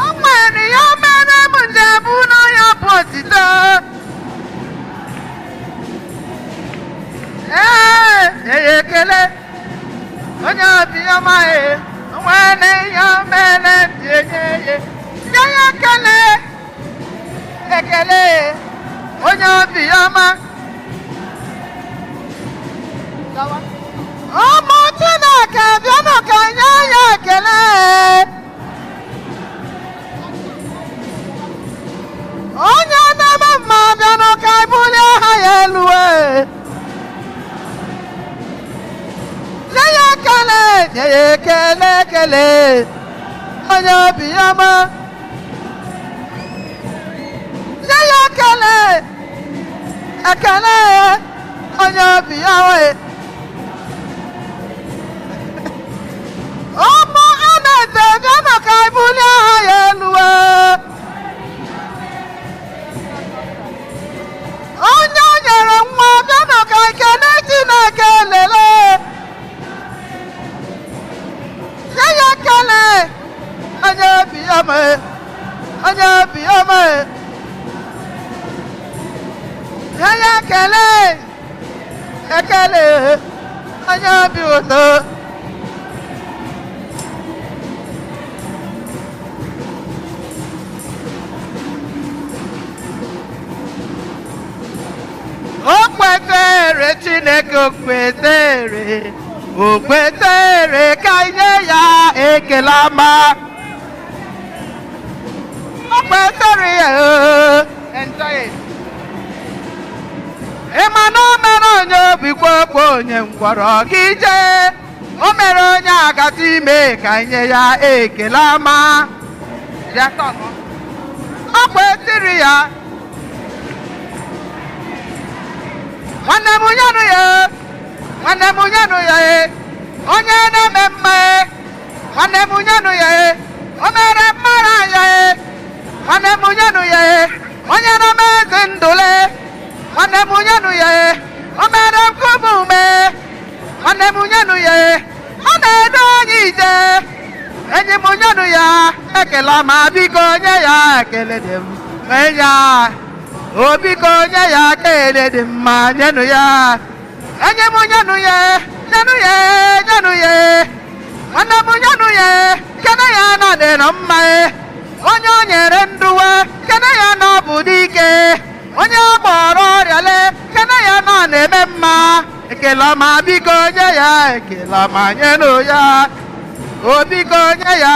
Ọnwa n'ihe mere m ji ebu n'ọya bụ otito. Ekele onye obiọma ọnwa n'ihe mere m ji nye ya ekele. Ekele onye obiọma. Ụmụ Chineke bịanụ ka nye ya ekele. Onye na-eme mma bịanụ ka bulie ha ya elu. Nye ya ekele, nye ya ekele ekele. Onye obiọma. Nye ya ekele, ekele onye obiọma. Ụmụ Anaeze bịanụ ka bulie ha ya elu. Onye o nyere nwa bịanụ ka ekele Chineke lele. Nye ya ekele onye obiọma. Onye obiọma. Nye ya ekele ekele onye obi ụtọ. Okwetere Chineke okwetere. Okwetere ka nye ya ekele ọma. Okwetere ya. Enjoy it. Ịma na o mere onye obi kwekwe onye ngwọrọ gị jee. O mere onye agata ime ka nye ya ekele ọma. Okwetere ya. Nwanne m nyanụ ya. Nwanne m nyanụ ya. Onye na-eme mma. Nwanne m nyanụ ya. O mere mmara ya. Nwanne m nyanụ ya. Onye na-eme ezi ndụle. Nwanne m nyanụ ya. O mere nkume ume. Nwanne m nyanụ ya. Ọ na-edu onye ije. Enyi m nyanụ ya. Ekele ọma biko nye ya ekele dị mma. Ya. O biko nye ya ekele dị mma nyenụ ya. Enyi m nyanụ ya. Nyanụ ya. Nyanụ ya. Nwanne m nyanụ ya. Kene ya na dị na mma. Onye o nyere ndụwe. Kene ya na ọ bụ dike. Onye ọ gbọrọ ọrịale. Kene ya na ọ na-eme mma. Ekele ọma biko nye ya ekele ọma nyenụ ya. O biko nye ya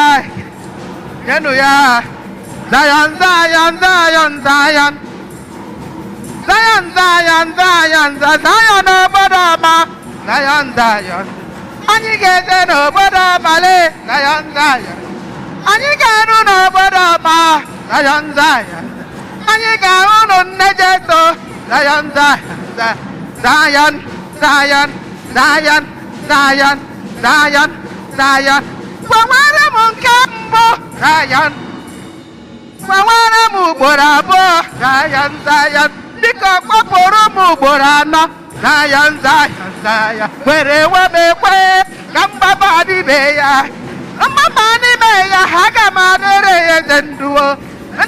nyenụ ya. Zion, Zion, Zion, Zion. Zion, Zion, Zion, Zion obodo ọma. Zion, Zion. Anyị ga-eje n'obodo ọmale. Zion, Zion. Anyị ga-eru n'obodo ọma. Zion, Zion. Anyị ga-ahụ ụlọ nne Jesu. Zion, Zion. Zion, Zion, Zion, Zion, Zion, Zion. Gbanwere m nke mbụ. Zion. Gbanwere m ugboro abụọ. Zion, Zion. Dịka kpọpụrụ m ugboro anọ. Zion, Zion, Zion. Were wemekwe ka mgbaba n'ime ya. Mgbaba n'ime ya aga m adịrị ya eze ndụ.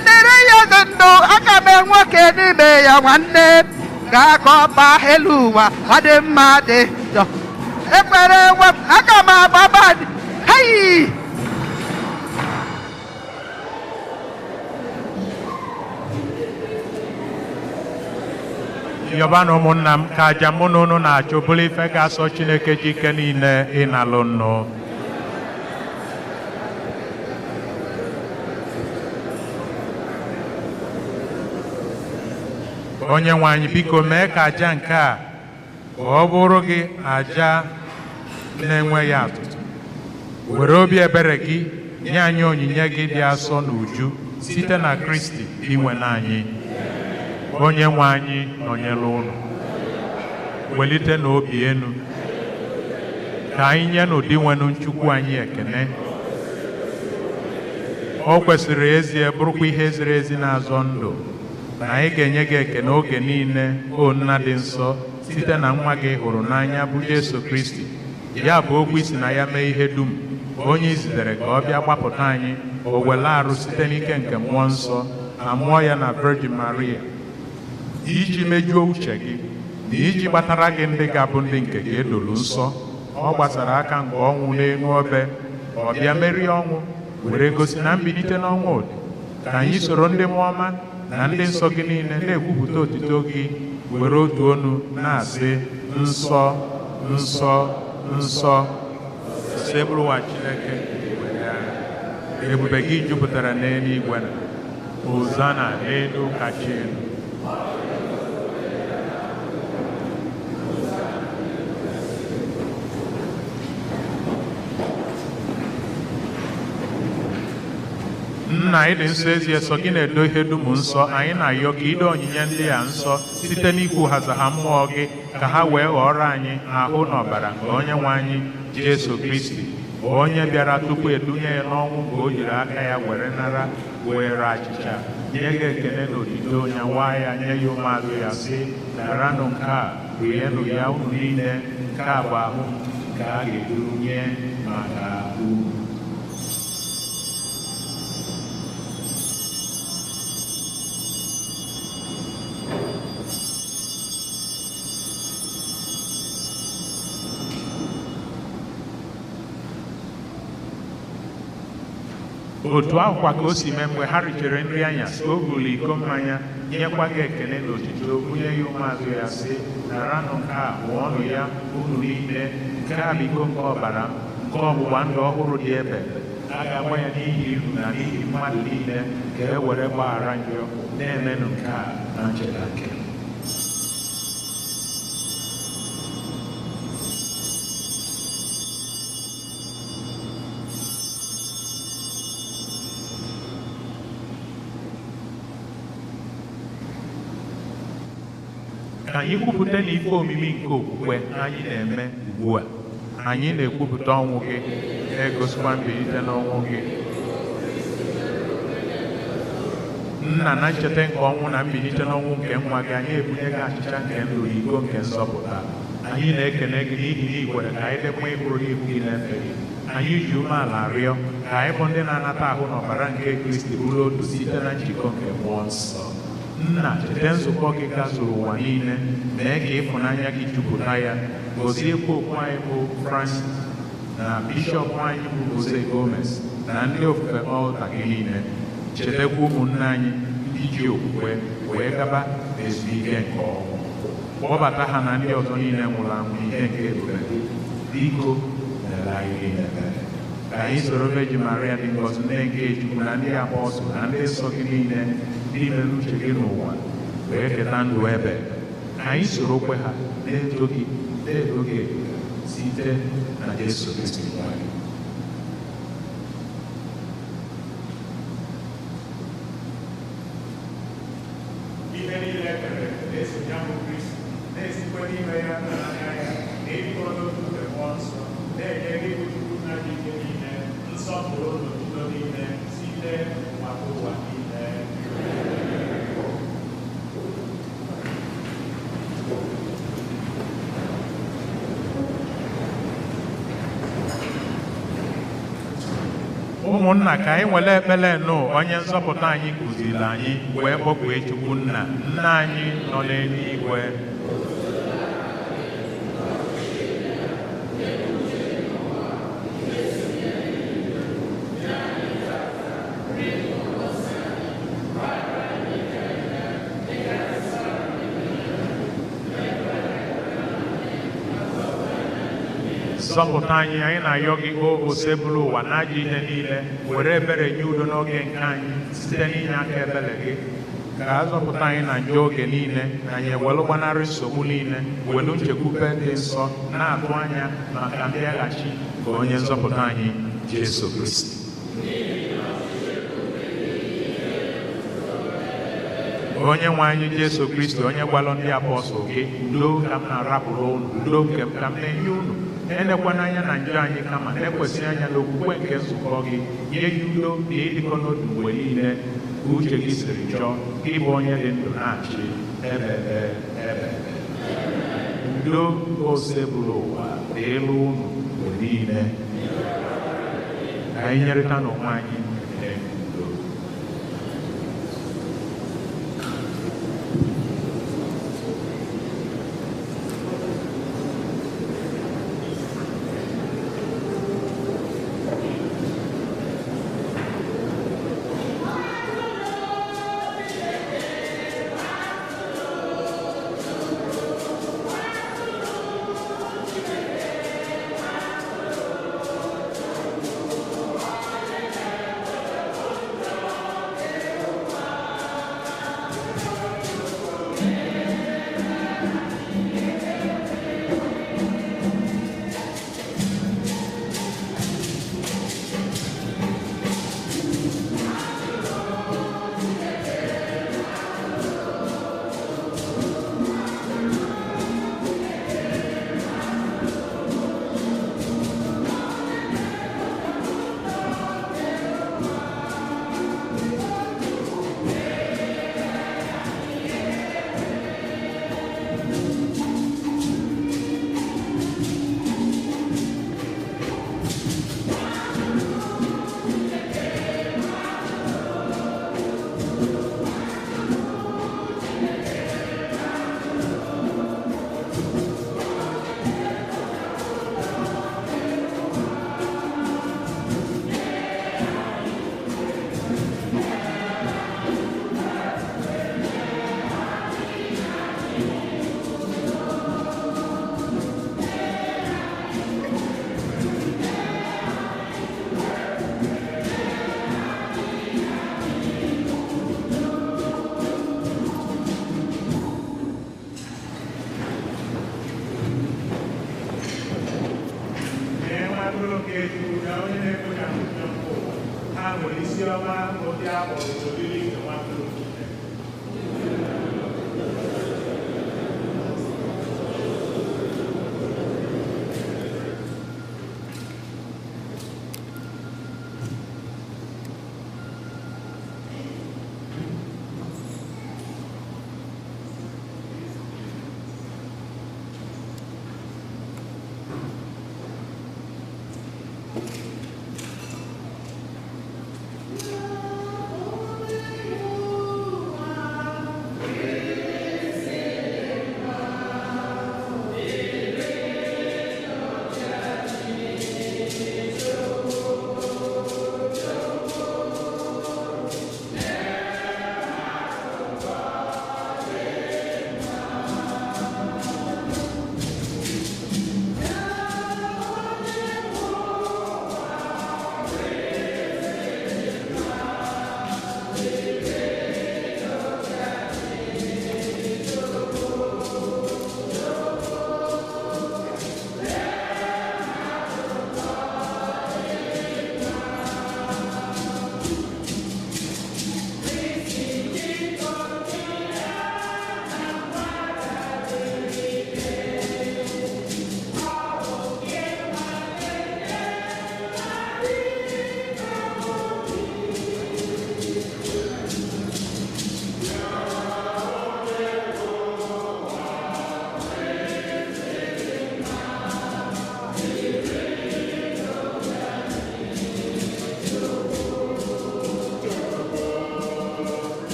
Ndịrị ya eze ndụ aga m nwoke n'ime ya nwanne. Ga-aka ọba elu ụwa ọ dị mma dị njọ. Ekpere nwa m aga m agbaba. Hei! Yọba na ụmụnna m ka aja mụ na unu na-achụ bụrụ ife ga-asọ Chineke ji ike niile ịnalụ nnụ. onye nwe anyị biko mee ka aja nke a ka ọ bụrụ gị aja na-enweghị atụtụ. Were obi ebere gị nye anyị onyinye gị dị asọ n'uju site na Kristi inwe n'anyị. Onye nwe anyị nọnyere ụlọ, welite n'obi enu ka anyị nye n'ụdị nwenu Chukwu anyị ekene. O kwesịrị ezie bụrụkwa ihe ziri ezi na-azọ ndụ na anyị ga-enye gị ekene oge niile, o nna dị nsọ, site na nwa gị hụrụ n'anya bụ Jesu Kristi, ya bụ okwu isi na ya mee ihe dum, onye izitere ka ọ bịa gbapụta anyị o were arụ site n'ike nke mmụọ nsọ na mmụọ ya na Virgin Maria, iji mejuo uche gị na iji gbatara gị ndị ga-abụ ndị nke gị edolu nsọ. Ọ gbasara aka nke ọnwụ n'elu obe, ọ bịa merie ọnwụ were gosi na mbilite n'ọnwụ dị, ka anyị soro ndị mmụọ ọma na ndị nsọ gị niile na-ekwupụta otuto gị were otu onu na-asị nsọ nsọ nsọ sebụrụ ụwa Chineke, ebube gị jupụtara n'eluigwe na Hozana n'elu kacha elu. Nna anyị dị nsọ ezie, sọ gị na-edo ihe dum nsọ. Anyị na-ayọ ka ido onyinye ndị a nsọ site n'ikwughaza ha mmụọ gị, ka ha wee ghọrọ anyị ahụ na ọbara nke onye nwe anyị Jesu Kristi, onye bịara tupu edunye ya n'ọnwụ nke o jiri aka ya were nara were achịcha, nye gị ekele na otito, nyawa ya nye ya ụmụazụ ya sị, daranụ nke a, rienụ ya unu niile, nke a bụ ahụ nke a ga-eduru nye maka unu. Otu ahụkwa ka o si mee mgbe ha richara nri anyasị, o buru iko mmanya nyekwa gị ekele na otito, bunye ya ụmụazụ ya sị, naranụ nke a, ṅụọnụ ya unu niile, nke a bụ iko nke ọbara nke ọgbụgba ndụ ọhụrụ dị ebe, a ga-agba ya n'ihi unu na n'ihi mmadụ niile, ka e were gbaghara njọ. Na-emenụ nke a na ncheta nke m. Ka anyị kwupụta na ife omimi nke okwukwe anyị na-eme ugbu a, anyị na-ekwupụta ọnwụ gị, na-egosikwa mbilite n'ọnwụ gị. Nna, na ncheta nke ọnwụ na mbilite n'ọnwụ nke nwa gị, anyị ebunye gị achịcha nke ndụ na iko nke nzọpụta. Anyị na-ekele gị n'ihi na ikwere ka anyị dịkwa ịbụrụ n'ihu gị na-efe gị. Anyị ji umeala rịọ ka anyị bụ ndị na-anata ahụ na ọbara nke Kristi bụrụ otu site na njikọ nke mmụọ nsọ. Nna, cheta nzukọ gị gazuru ụwa niile, mee ka ịfụnanya gị jupụta ya, goziekwa okwu anyị bụ Francis na bishọp anyị bụ Jose Gomez na ndị ofufe ọlta gị niile. Chetakwa ụmụnne anyị ndị ji okwukwe wee gaba ezumike nke ọnwụ. Kpọbata ha na ndị ọzọ niile nwụrụ anwụ ihe nke ebube gị, biko nyere anyị niile. Ka anyị soro Virgin Maria dị ngọzi, nne nke Chukwu, na ndị apọstụl na ndị nsọ gị niile ndị mere uche gị n'ụwa wee keta ndụ ebe. Ka anyị soro okwe ha na-eto gị site na Jesu Kristi nwa gị. Ihe niile ekere na-eso ya bụ Kristi, na-esikwa n'ime ya na anya ya, na-ebikọ n'otu nke mmụọ nsọ, na-enye gị bụ Chukwu na ike niile, nsọpụrụ n'otuto niile, site maka ụwa niile. Ụmụnna, ka anyị nwere ekpere nụ onye nzọpụta anyị kụziri anyị wee kpọkue Chukwu nna anyị nọ n'eluigwe. Zọpụta anyị na-ayọ gị o osebụrụ ụwa n'ajọ ihe niile, were ebere nye udo n'oge nke anyị site n'inye aka ebere gị, ka a zọpụta anyị na njọ oge niile na anyị ewelu gbanarị nsogbu niile welu nchekwube dị nsọ na-atụ anya maka mbịaghachi ka onye nzọpụta anyị Jesu Kristi. Onye nwe anyị Jesu Kristi onye gwalụ ndị apọstụl gị udo ka m na-arapụrụ unu, udo nke m ka m na-enye unu, enekwana anya na njọ anyị kama na-ekwesị anya n'okwukwe nke nzukọ gị, nye ya udo na ịdịkọ n'otu mgbe niile ka uche gị siri chọọ, gị bụ onye dị ndụ na-achị ebebe ebe. Udo ose bụrụ ụwa dị elu unu mgbe niile. Ka anyị nyerịta n'onwe anyị udo.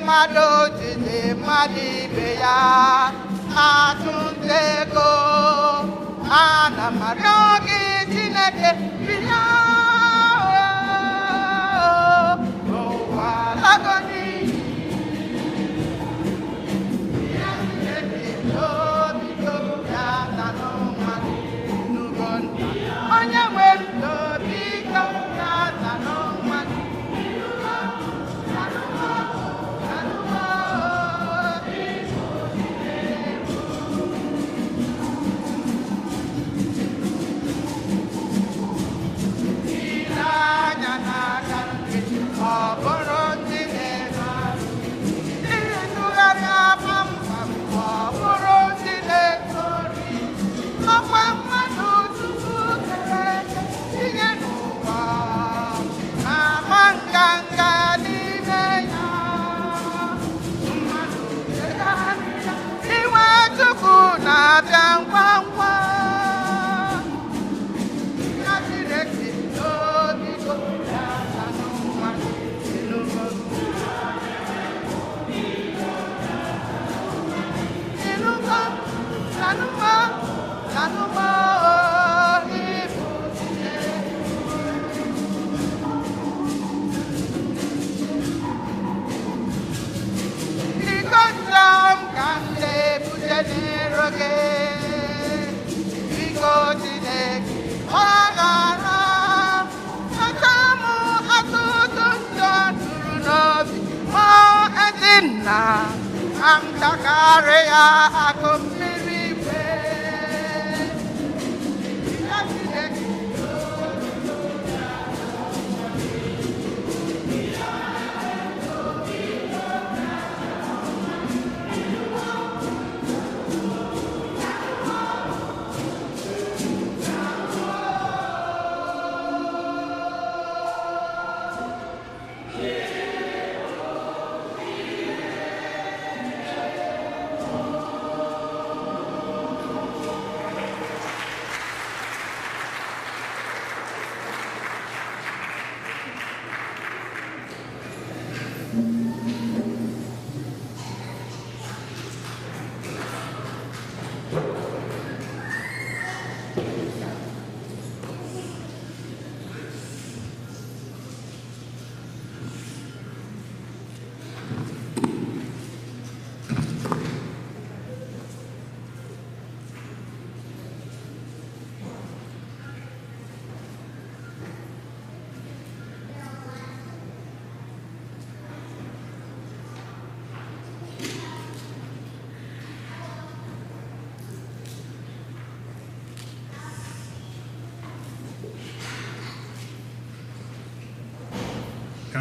mmadụ jide mmadụ ibe ya achụnta ego ana m arịọ gị Chineke bịa n'ụwa lago n'iyi ya Chineke n'obido ya na n'ụmmadụ n'ugo nta onye nwe n'obido ya na n'ụmmadụ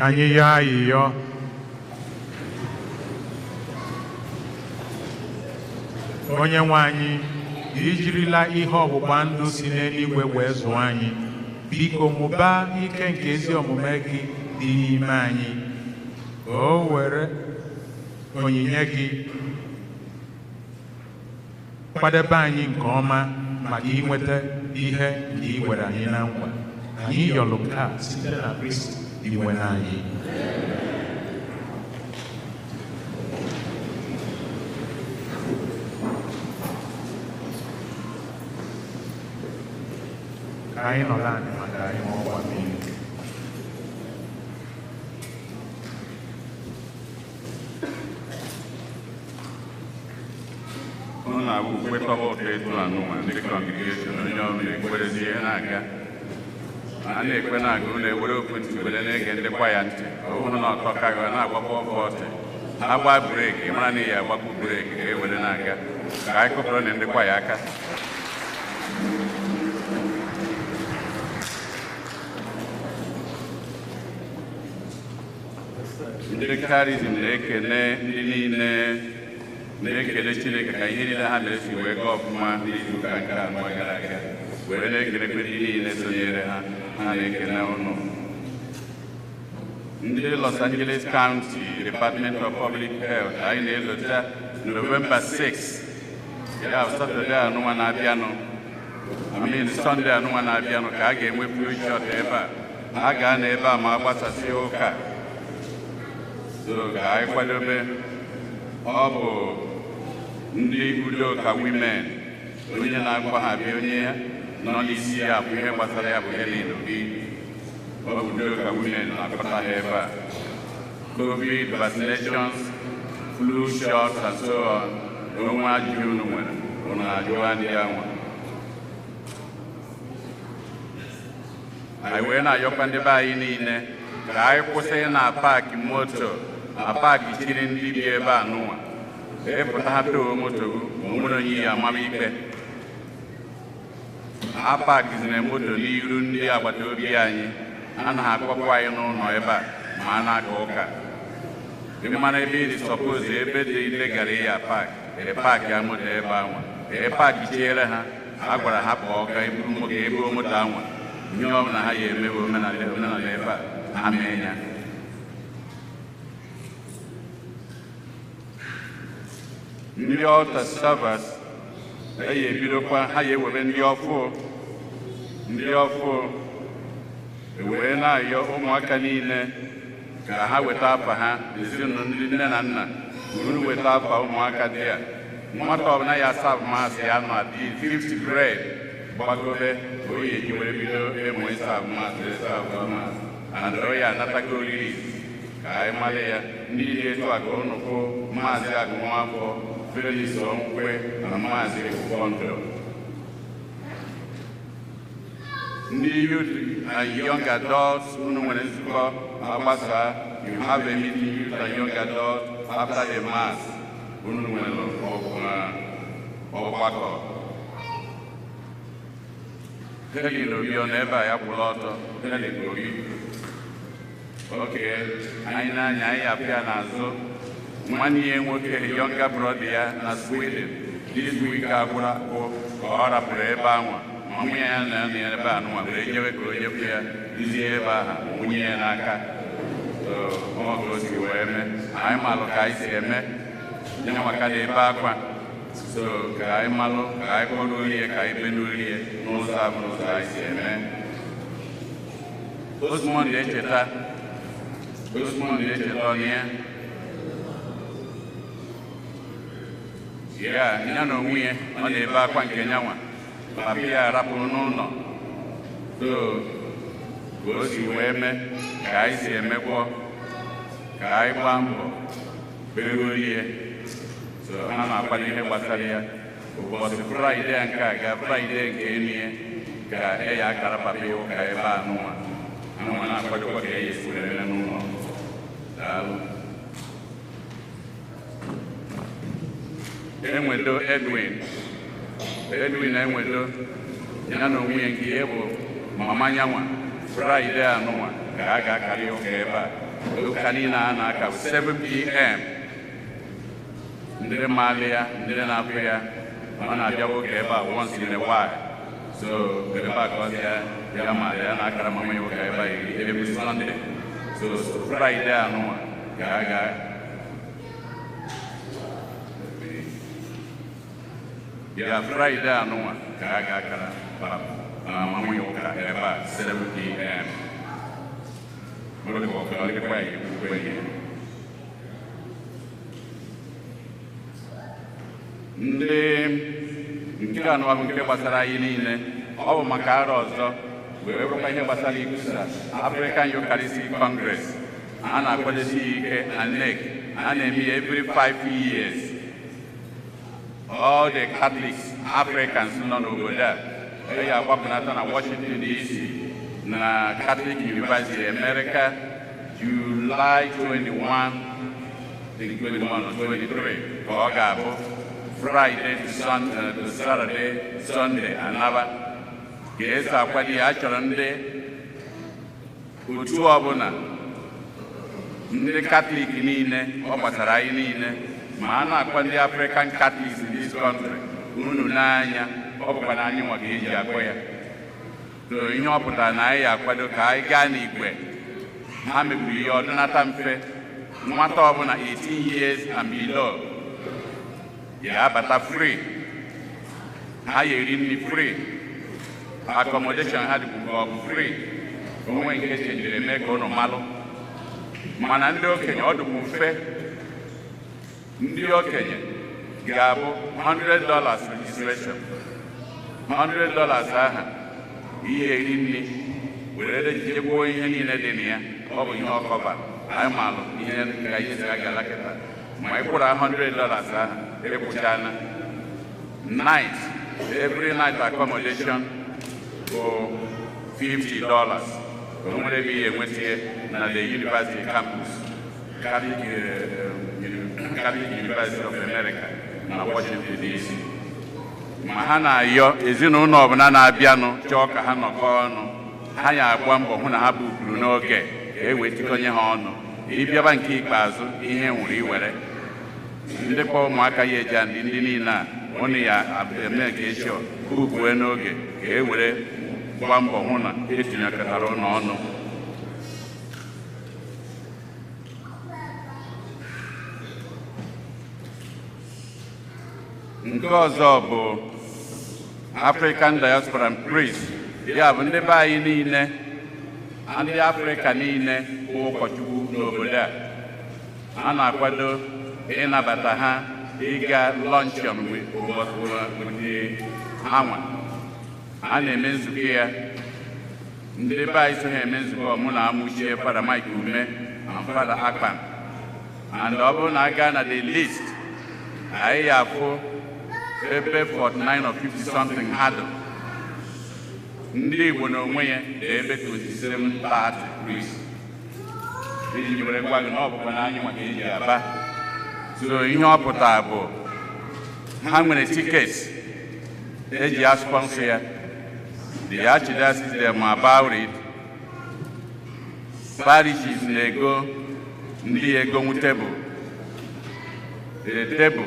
Anyị ya ayịyọ onye nwe anyị ijirila ihe ọgbụgba ndụ si n'eluigwe wee zụọ anyị biko mụbaa ike nke ezi omume gị dị n'ime anyị o were onyinye gị kwadebe anyị nke ọma maka inweta ihe nke i were anyị na nkwa anyị yọrọ nke a site na Kristi iwe n'anyị ka anyị nọrọ anyị maka anyị ọgwa mmiri ọ na-abụ kwekọba ụtọ etu anụnwa ndị kọngregeshọn onye ọbụla ekwerezie na-aga a na-ekwe na-aga ụlọ ewere okwu ntị were na-ege ndị kwaya ntị ọ bụrụ na ọtọ ka ga na-agbakwa ọbụ ọtị agba breeki mara na iyi agbakwu breeki ka e were na-aga ka anyị kụpụrụ na ndị kwaya aka ndị karizm na-ekele ndị niile na-ekele Chineke ka ihe niile ha mere si wee gaa ọfụma n'izuụka nke anọ gara aga were na-ekelekwe ndị niile sonyere ha na-ekele ụnụ ndị Los Angeles County Department of Public Health anyị na-elota November 6 ya Satọde anụnwa na-abịanụ Sọnde anụnwa na-abịanụ ka a ga-enwe flue shot ebe a ga-anọ ebe a ma agbasasị ụka so ka anyị kwadobe ọ bụ ndị Udoka women onye na-agba ha bịa onye nọ n'isi ya bụ ihe gbasara ya bụ Helen Obi ọ bụ Udoka women na-akọta ha ebe a COVID vaccinations, flu shots and so on onwe ajụjụ unu nwere unu ajụwa ndị ahụ anyị wee na-ayọkwa ndị be anyị niile ka anyị kwụsị na paakị moto na paakị chiri ndị bi ebe a n'ụwa epụta ha too moto ma nwere onye ya amama ikpe a paakịziri moto n'iru ndị agbata obi anyị anaghị akpọpụ anyị n'ụlọ ebe a ma a na-aka ụka ịmara ebe ịdị sọpoz ebe dị ilegara ya paakị ya moto ebe anwa paakị chiere ha a gwara ha kpọọ ka eburu moto anwa ihe ọ bụla ha ya emewe omenala ebe a ha mee ya ndị ọta savas ya ebidokwa ha ya ewere ndị ọfụ wee na-ayọ ụmụaka niile ka ha weta afa ha ezinụlọ ndị nne na nna uru weta afa ụmụaka dị ya nwata ọbụla ya asa maasị ya nọ adị 50 grade gbagobe oyi eji were bido ịmụ ịsa maasị and oya anatago oriri ka anyị mara ya ndị dị etu a ka ụnụ kwụ maazị agụmafọ Felix Onkwe na maazị Kọndọ ndị youth and young adults unu nwere nzukọ agbasa you have a meeting youth and young adults after the mass unu nwere ọgbakọ Helen Obi ọ n'ebe a ya kwụrụ ọtọ Helen Obi oke anyị na-anya anyị apịa n'azụ nwanne ya nwoke younger brother ya na Sweden this week agwụrụ akwụ ka ọ rapụrụ ebe anwa ma nwunye ya na ebe a nụnwa were nyewe ka o nyepụ ya duzie ebe aha nwunye ya n'aka ọgụ o si wee mee anyị malụ ka anyị si eme nye maka na ebe akwa so ka anyị malụ ka anyị kpọrọ orie ka anyị be n'orie n'ụzọ abụ n'ụzọ anyị si eme Osmond echeta ọnụ ya na onwe ya ọ na-ebe akwa nke nyanwa papa ya rapụrụ n'ụlọ so ka o si wee mee ka anyị si emekwọ ka anyị gbaa mbọ begorie so ha na-akwado ihe gbasara ya ụbọchị Fraịde nke a ga Fraịde nke enyi ka ya akara papa ya ụka ebe a n'ụwa anụma na-akwadokwa ka ya esi wee mee n'ụlọ daalụ enwedo Edwin enwedo ya na onwe ya nke ihe bụ mama nyanwa Fraịde anụnwa ka a ga-akarị ụka ebe a ụka niile a na-aka 7 p.m. ndị maali ya ndị na-apụ ya ọ na-abịa ụka ebe a once in a while so ebe a ka ọ ya maali ya na-akara mama ya ụka ebe a every Sunday so Fraịde anụnwa ka a ga ya Fraịde anụnwa ka a ga-akara mama ya ụka ebe a 7 p.m. ndị nke anụ ahụ nke gbasara anyị niile ọ bụ maka arọ ọzọ wee bụrụkwa ihe gbasara ikusa African Eucharistic Congress a na-akwadosi ike na NEC a na-eme ya every 5 years all the Catholics Africans nọ n'obodo a ya agbapụnata na Washington DC na Catholic University America July 21 or 23 ka ọ ga-abụ Friday to Saturday Sunday anaba ga-eso akwado ya achọrọ ndị otu ọbụla ndị Catholic niile ọ gbasara anyị niile ma a na-akwa ndị African Catholics in this country unu n'anya ọ bụkwa na anyị nwa ka eji akpọ ya so ihe ọ pụtara na anyị akwado ka anyị gaa n'igwe ha mebiri ihe ọdịnata mfe nwata ọbụla 18 years and below ya abata free ha ya eri nri free accommodation ha dịbụ ọ bụ free onwe nke chenjiri eme ka ụnụ malụ mana ndị okenye ọ dịkwa mfe ndị okenye ga-abụ $100 registration. $100 aha ihe eri nri were jegbuo ihe niile dị na ya ọ bụ ihe ọkọba anyị malụ ihe ka ihe si aga kịta ma ị kwụrụ $100 aha ekwuchana night every night accommodation bụ $50. O nwere ebe ihe enweta na the University campus Catholic University of America na Washington DC. Ma ha na-ayọ ezinụlọ ọbụla na-abịanụ chọọ ka ha nọkọ ọnụ ha ya agba mbọ hụ na ha bupụrụ n'oge ka e wee tikọnye ha ọnụ ịbịaba nke ikpeazụ ihe nwere iwere ndị kpọọ ụmụaka ya eji ndị niile a ụnụ ya eme ka echọ bupue n'oge ka e were gba mbọ hụ na etinyekọtara ụlọ ọnụ. Nke ọzọ bụ African Diaspora Priest, ya bụ ndị be anyị niile ndị Afrịka niile bụ ụkọchukwu n'obodo a na-akwado ịnabata ha ịga luncheon ụbọchị anwa a na-eme nzukọ ya. Ndị be anyị so ha eme nzukọ mụ na amụchie Fada Mike Ume na Fada Akpan, and ọ bụrụ na a gaa na the list anyị afụ ebe 49 or 50 something hadụ ndị Igbo n'onwe ya dị ebe 27-30 priest. Iji were gwa gị na ọ bụkwa na anyị maka eji aba. So ihe ọ pụtara bụ ha nwere tiketi eji sponsor ya. The Archdiocese them about it. Parishes na-ego ndị ego nwu table. The table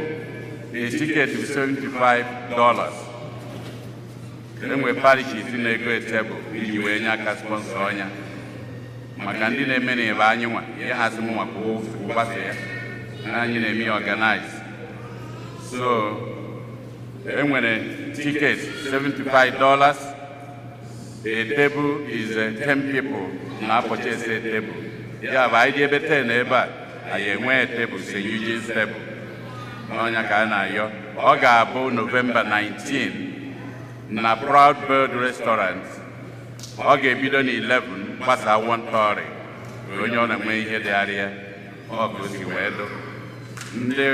a ticket is $75. Enwe parishes na-ego a table iji wee nye aka sponsor ọnya. Maka ndị na-eme na ebe anyị nwa ihe ha sị mụ maka ụgbasa ya anyị na-eme organize. So enwere ticket $75. A table is 10 people na purchase a table. Ya bụ anyị dị ebe 10 ebe a anyị enwe table St. Eugene's table. Onya ka a na-ayọ ọ ga-abụ November 19 na Proud Bird Restaurant. Ọ ga-ebido na 11 gbasa 1:30 onye ọ na-enwe ihe dịgharịa ọ bụ osi wee dụ. Ndị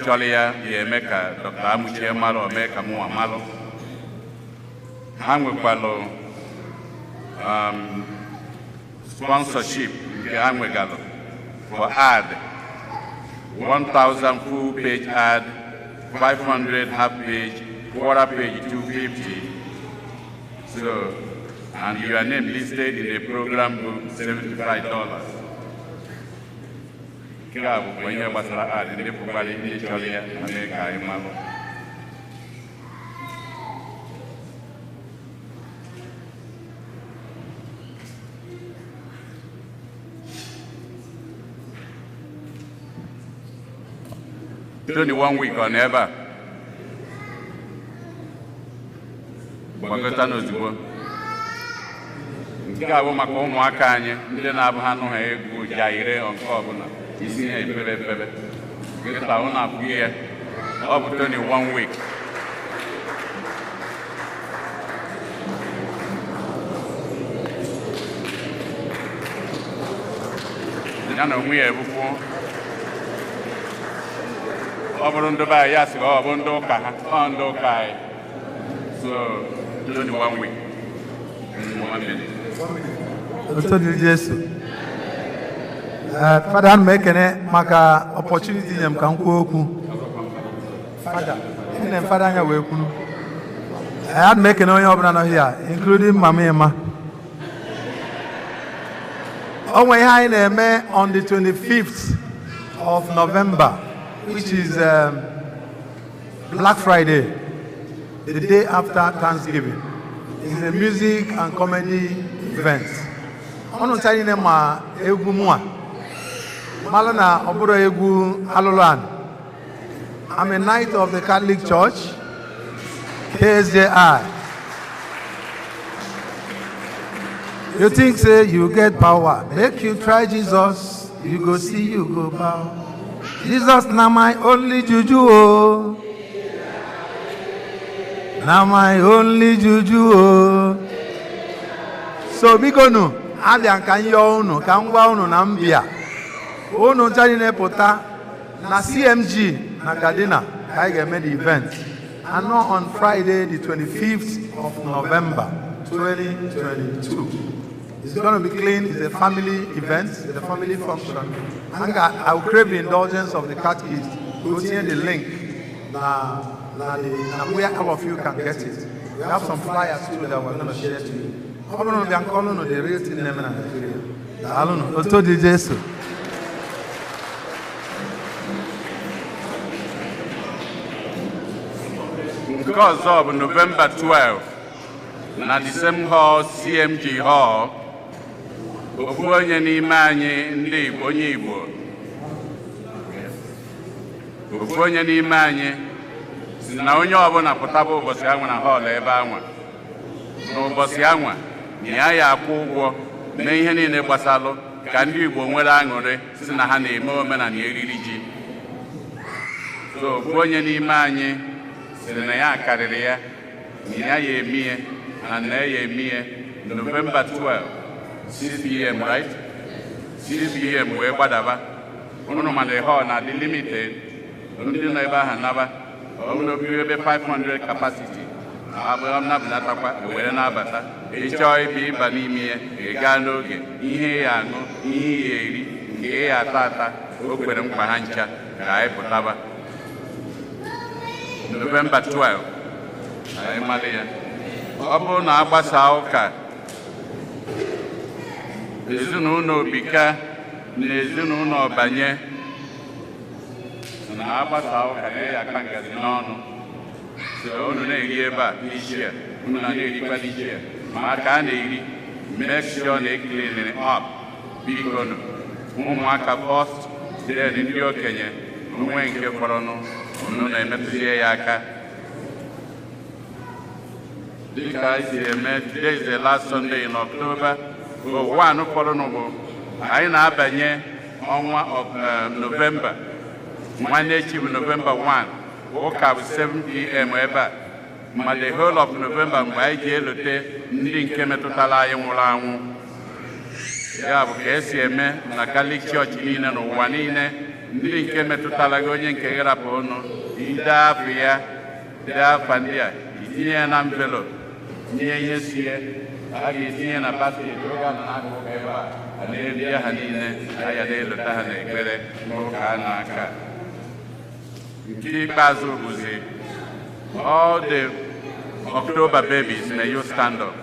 chọrọ ya ga-eme ka Dr. Amuchie malụ o mee ka mụnwa malụ. Ha nwekwalụ sponsorship nke ha nwegalụ for ad 1,000 full page ad, 500 half page, quarter page 250. So, and your name listed in the program book $75. Kila bụ ihe gbasara ad ndị pụkwara ndị chọrọ ya na mee ka anyị malụ. Only 1 week on ever. Gbagota n'ozugbo. Nke a bụ maka ụmụaka anyị ndị na-abụ ha nụ ha egwu jaire nke ọbụla isi ha epebe epebe. Nkịta ọ na-abụ ihe ọ bụ only 1 week. Ya na onwe ya ebukwu ọ bụrụ ndị be anyị ya sị ọ bụ ndị ụka ha ọ ndị ụka anyị. So only 1 week. 1 minute. Fada, ana m ekene maka opportunity nye m ka m kwuo okwu. Fada, nne m fada anya wee kwuru. Ana m ekene onye ọbụla nọ here, including Mama Emma. O nwere ihe anyị na-eme on the 25th of November, which is Black Friday, the day after Thanksgiving. It's a music and comedy event. Ọnụ nchanyị na ma egwu mụa malụ na ọ bụrụ egwu alụlan. I'm a knight of the Catholic Church, KSJI. You think say you get power, make you try Jesus You go see, you go bow. Jesus, now my only juju, oh. Now my only juju, oh. So we go no. Abia kan yo unu, kan gwa unu na mbia. Unu jari ne pota na CMG na Gardena. I get the event. And not on Friday, the 25th of November, 2022. It's going to be clean. It's a family event. It's a family function. And I will crave the indulgence of the catechist. We will send the link where all of you can get it. We have some flyers too that we're going to share to you. I'm going to be calling the real thing in Nigeria. I don't know. Oto di Jesu. Because of November 12, na the same hall, CMG Hall, ofu onye n'ime anyị ndị Igbo, onye Igbo. Ofu onye n'ime anyị si na onye ọbụla pụtaba ụbọchị anwa na hall ebe anwa. N'ụbọchị anwa, na ya akwụ ụgwọ na ihe niile gbasalụ ka ndị Igbo nwere aṅụrị si na ha na-eme omenala eriri ji. So ofu onye n'ime anyị na ya karịrị ya, na ya emie, and na ya emie November 12, 6 p.m. right? 6 p.m. wee gbadaba. Unu ma the hall na dị limited. Ndị nọ ebe ahụ naba. Ọbụla obi ebe 500 capacity. Abụọ nabatakwa were nabata. Ịchọọ ibe ịba n'ime ya, ị gaa n'oge. Ihe ya aṅụ, ihe ya eri, nke ya ata ata, o kwere mkpa ha ncha ka anyị pụtaba. November 12, anyị mali ya. Ọ bụrụ na agbasa ụka, ezinụlọ Obika na ezinụlọ Ọbanye na agbasa ụka na-eyi aka ngazi n'ọnụ. So unu na-eri ebe a n'ichi ya, unu na-erikwa n'ichi ya. Ma aka a na-eri, make sure na clean up. Biko ụmụaka first, then ndị okenye, onwe nke fọrọnụ. No, today is the last Sunday in October. One for I na abanye of November. One day November 1. Woke up 7 p.m. But the whole of November, my jail didn't come to Talaya Mulangu. Yeah, KCM, Nakali Church in and one in. Ndị nke metụtara gị onye nke garapụ ọnụ ide afọ ya dee afa ndị a itinye ya na envelope tinye ihe si ya a ga-etinye na basket oge a na-akụkọ ebe a na-eri ha niile aya na-elota ha n'ekpere n'ụka a na-aka. Nke ikpeazụ bụzi all the October babies, may you stand up.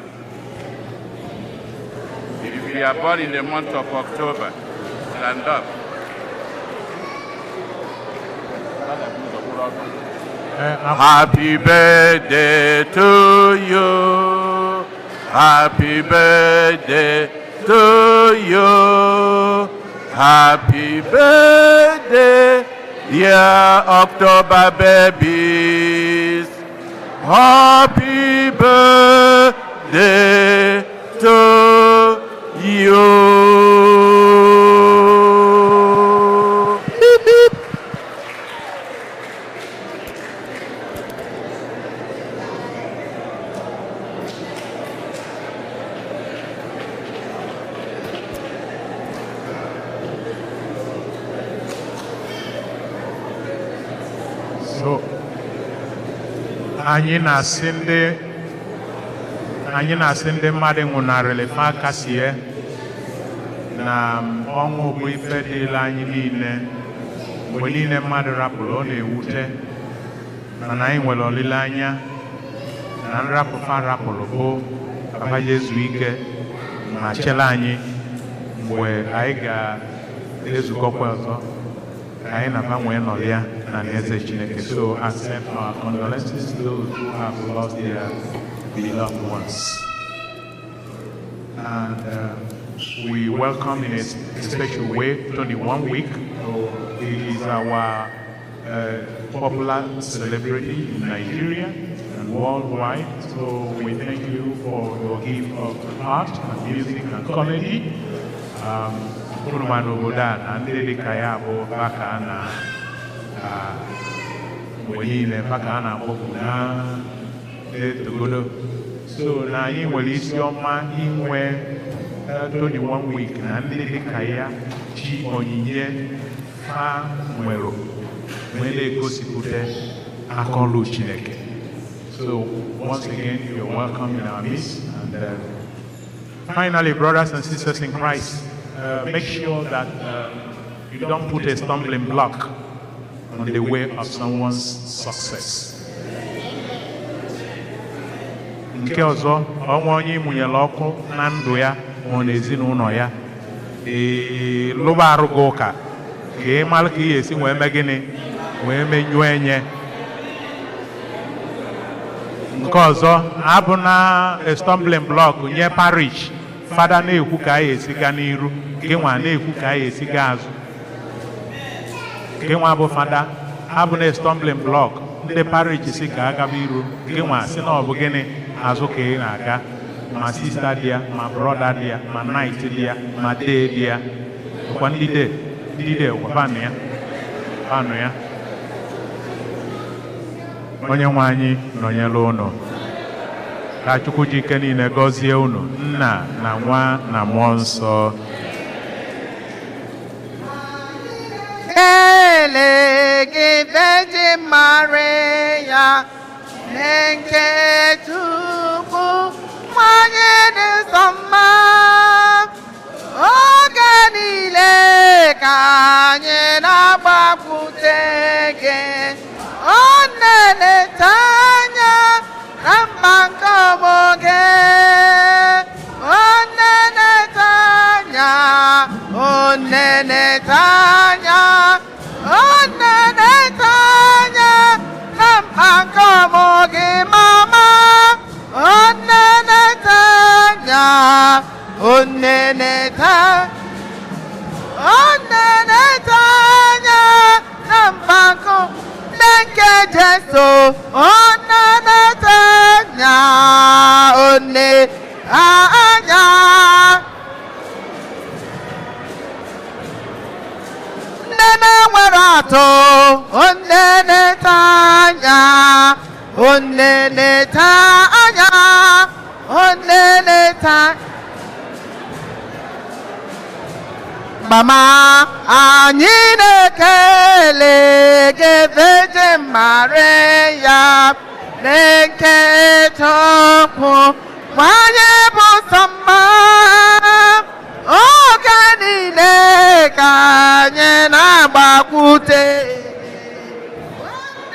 If you are born in the month of October, stand up. Happy birthday to you. Happy birthday to you. Happy birthday, dear October babies. Happy birthday to you. Anyị na-asị ndị mmadụ nwụnarịrị fa kasie na ọnwụ bụ ife dịla anyị niile. Mgbe niile mmadụ rapụrụ ọ na-ewute mana anyị nwere olileanya na nrapụ fa rapụrụ bụ Papa Jesu ike ma chele anyị mgbe anyị ga-ezukọkwa ọzọ anyị na-agbanwe nọrịa na eze Chineke. So accept our condolences to those who have lost their beloved ones. And we welcome in a special way 21 Week. He is our popular celebrity in Nigeria and worldwide. So we thank you for your gift of art and music and comedy. unu ma n'obodo a na ndị dị ka ya bụ baka na mgbe niile baka a na-akpọpụ na etogodo so na anyị nwere isi ọma inwe 21 week na ndị dị ka ya ji onyinye ha nwere wee na-egosipụta akọlụ Chineke. So once again, you're welcome in our midst. And finally, brothers and sisters in Christ, make sure that you don't put a stumbling block on the way of someone's success. Nke ọzọ, ọnwa onye ịmụnyere ọkụ na ndụ ya ma n'ezinụlọ ya lụba arụ gị ụka ka ị mara ka ị ga-esi wee mee gịnị wee menyụọ enye. Nke ọzọ abụ na a stumbling block nye parish fada na-ekwu ka anyị esi gaa n'iru gị nwa na-ekwu ka anyị esi gaa azụ. Gị nwa bụ fada abụ na stumbling block ndị parish si ka agaba iru gị nwa si na ọ bụ gịnị azụ ka ị na-aga ma sista dị ya ma brọda dị ya ma night dị ya ma dee dị ya ọkwa ndị dee fanụ ya onye nwe anyị nọnyere unu ka Chukwu ji ike niile gọzie unu Nna na Nwa na Mmụọ Nsọ. Ele gị Virgin Maria nke Chukwu nwanyị dị nsọ mma oge niile ka anyị na-agbakwute gị ọ na-eleta anya na mma nke ọgbọ gị ọ na-eleta anya ọ na-eleta anya ọ na-eleta anya na mma nke ọgbọ gị mama ọ na-eleta anya ọ na-eleta anya na mma nke Jesu ọ na-eleta anya ọ na-anya nne na-enwere atụ ọ na-eleta anya ọ na-eleta anya ọ na-eleta Mama anyị na-ekele gị Virgin Maria nke Chukwu nwanyị bụ nsọ mma oge niile ka anyị na-agbakwute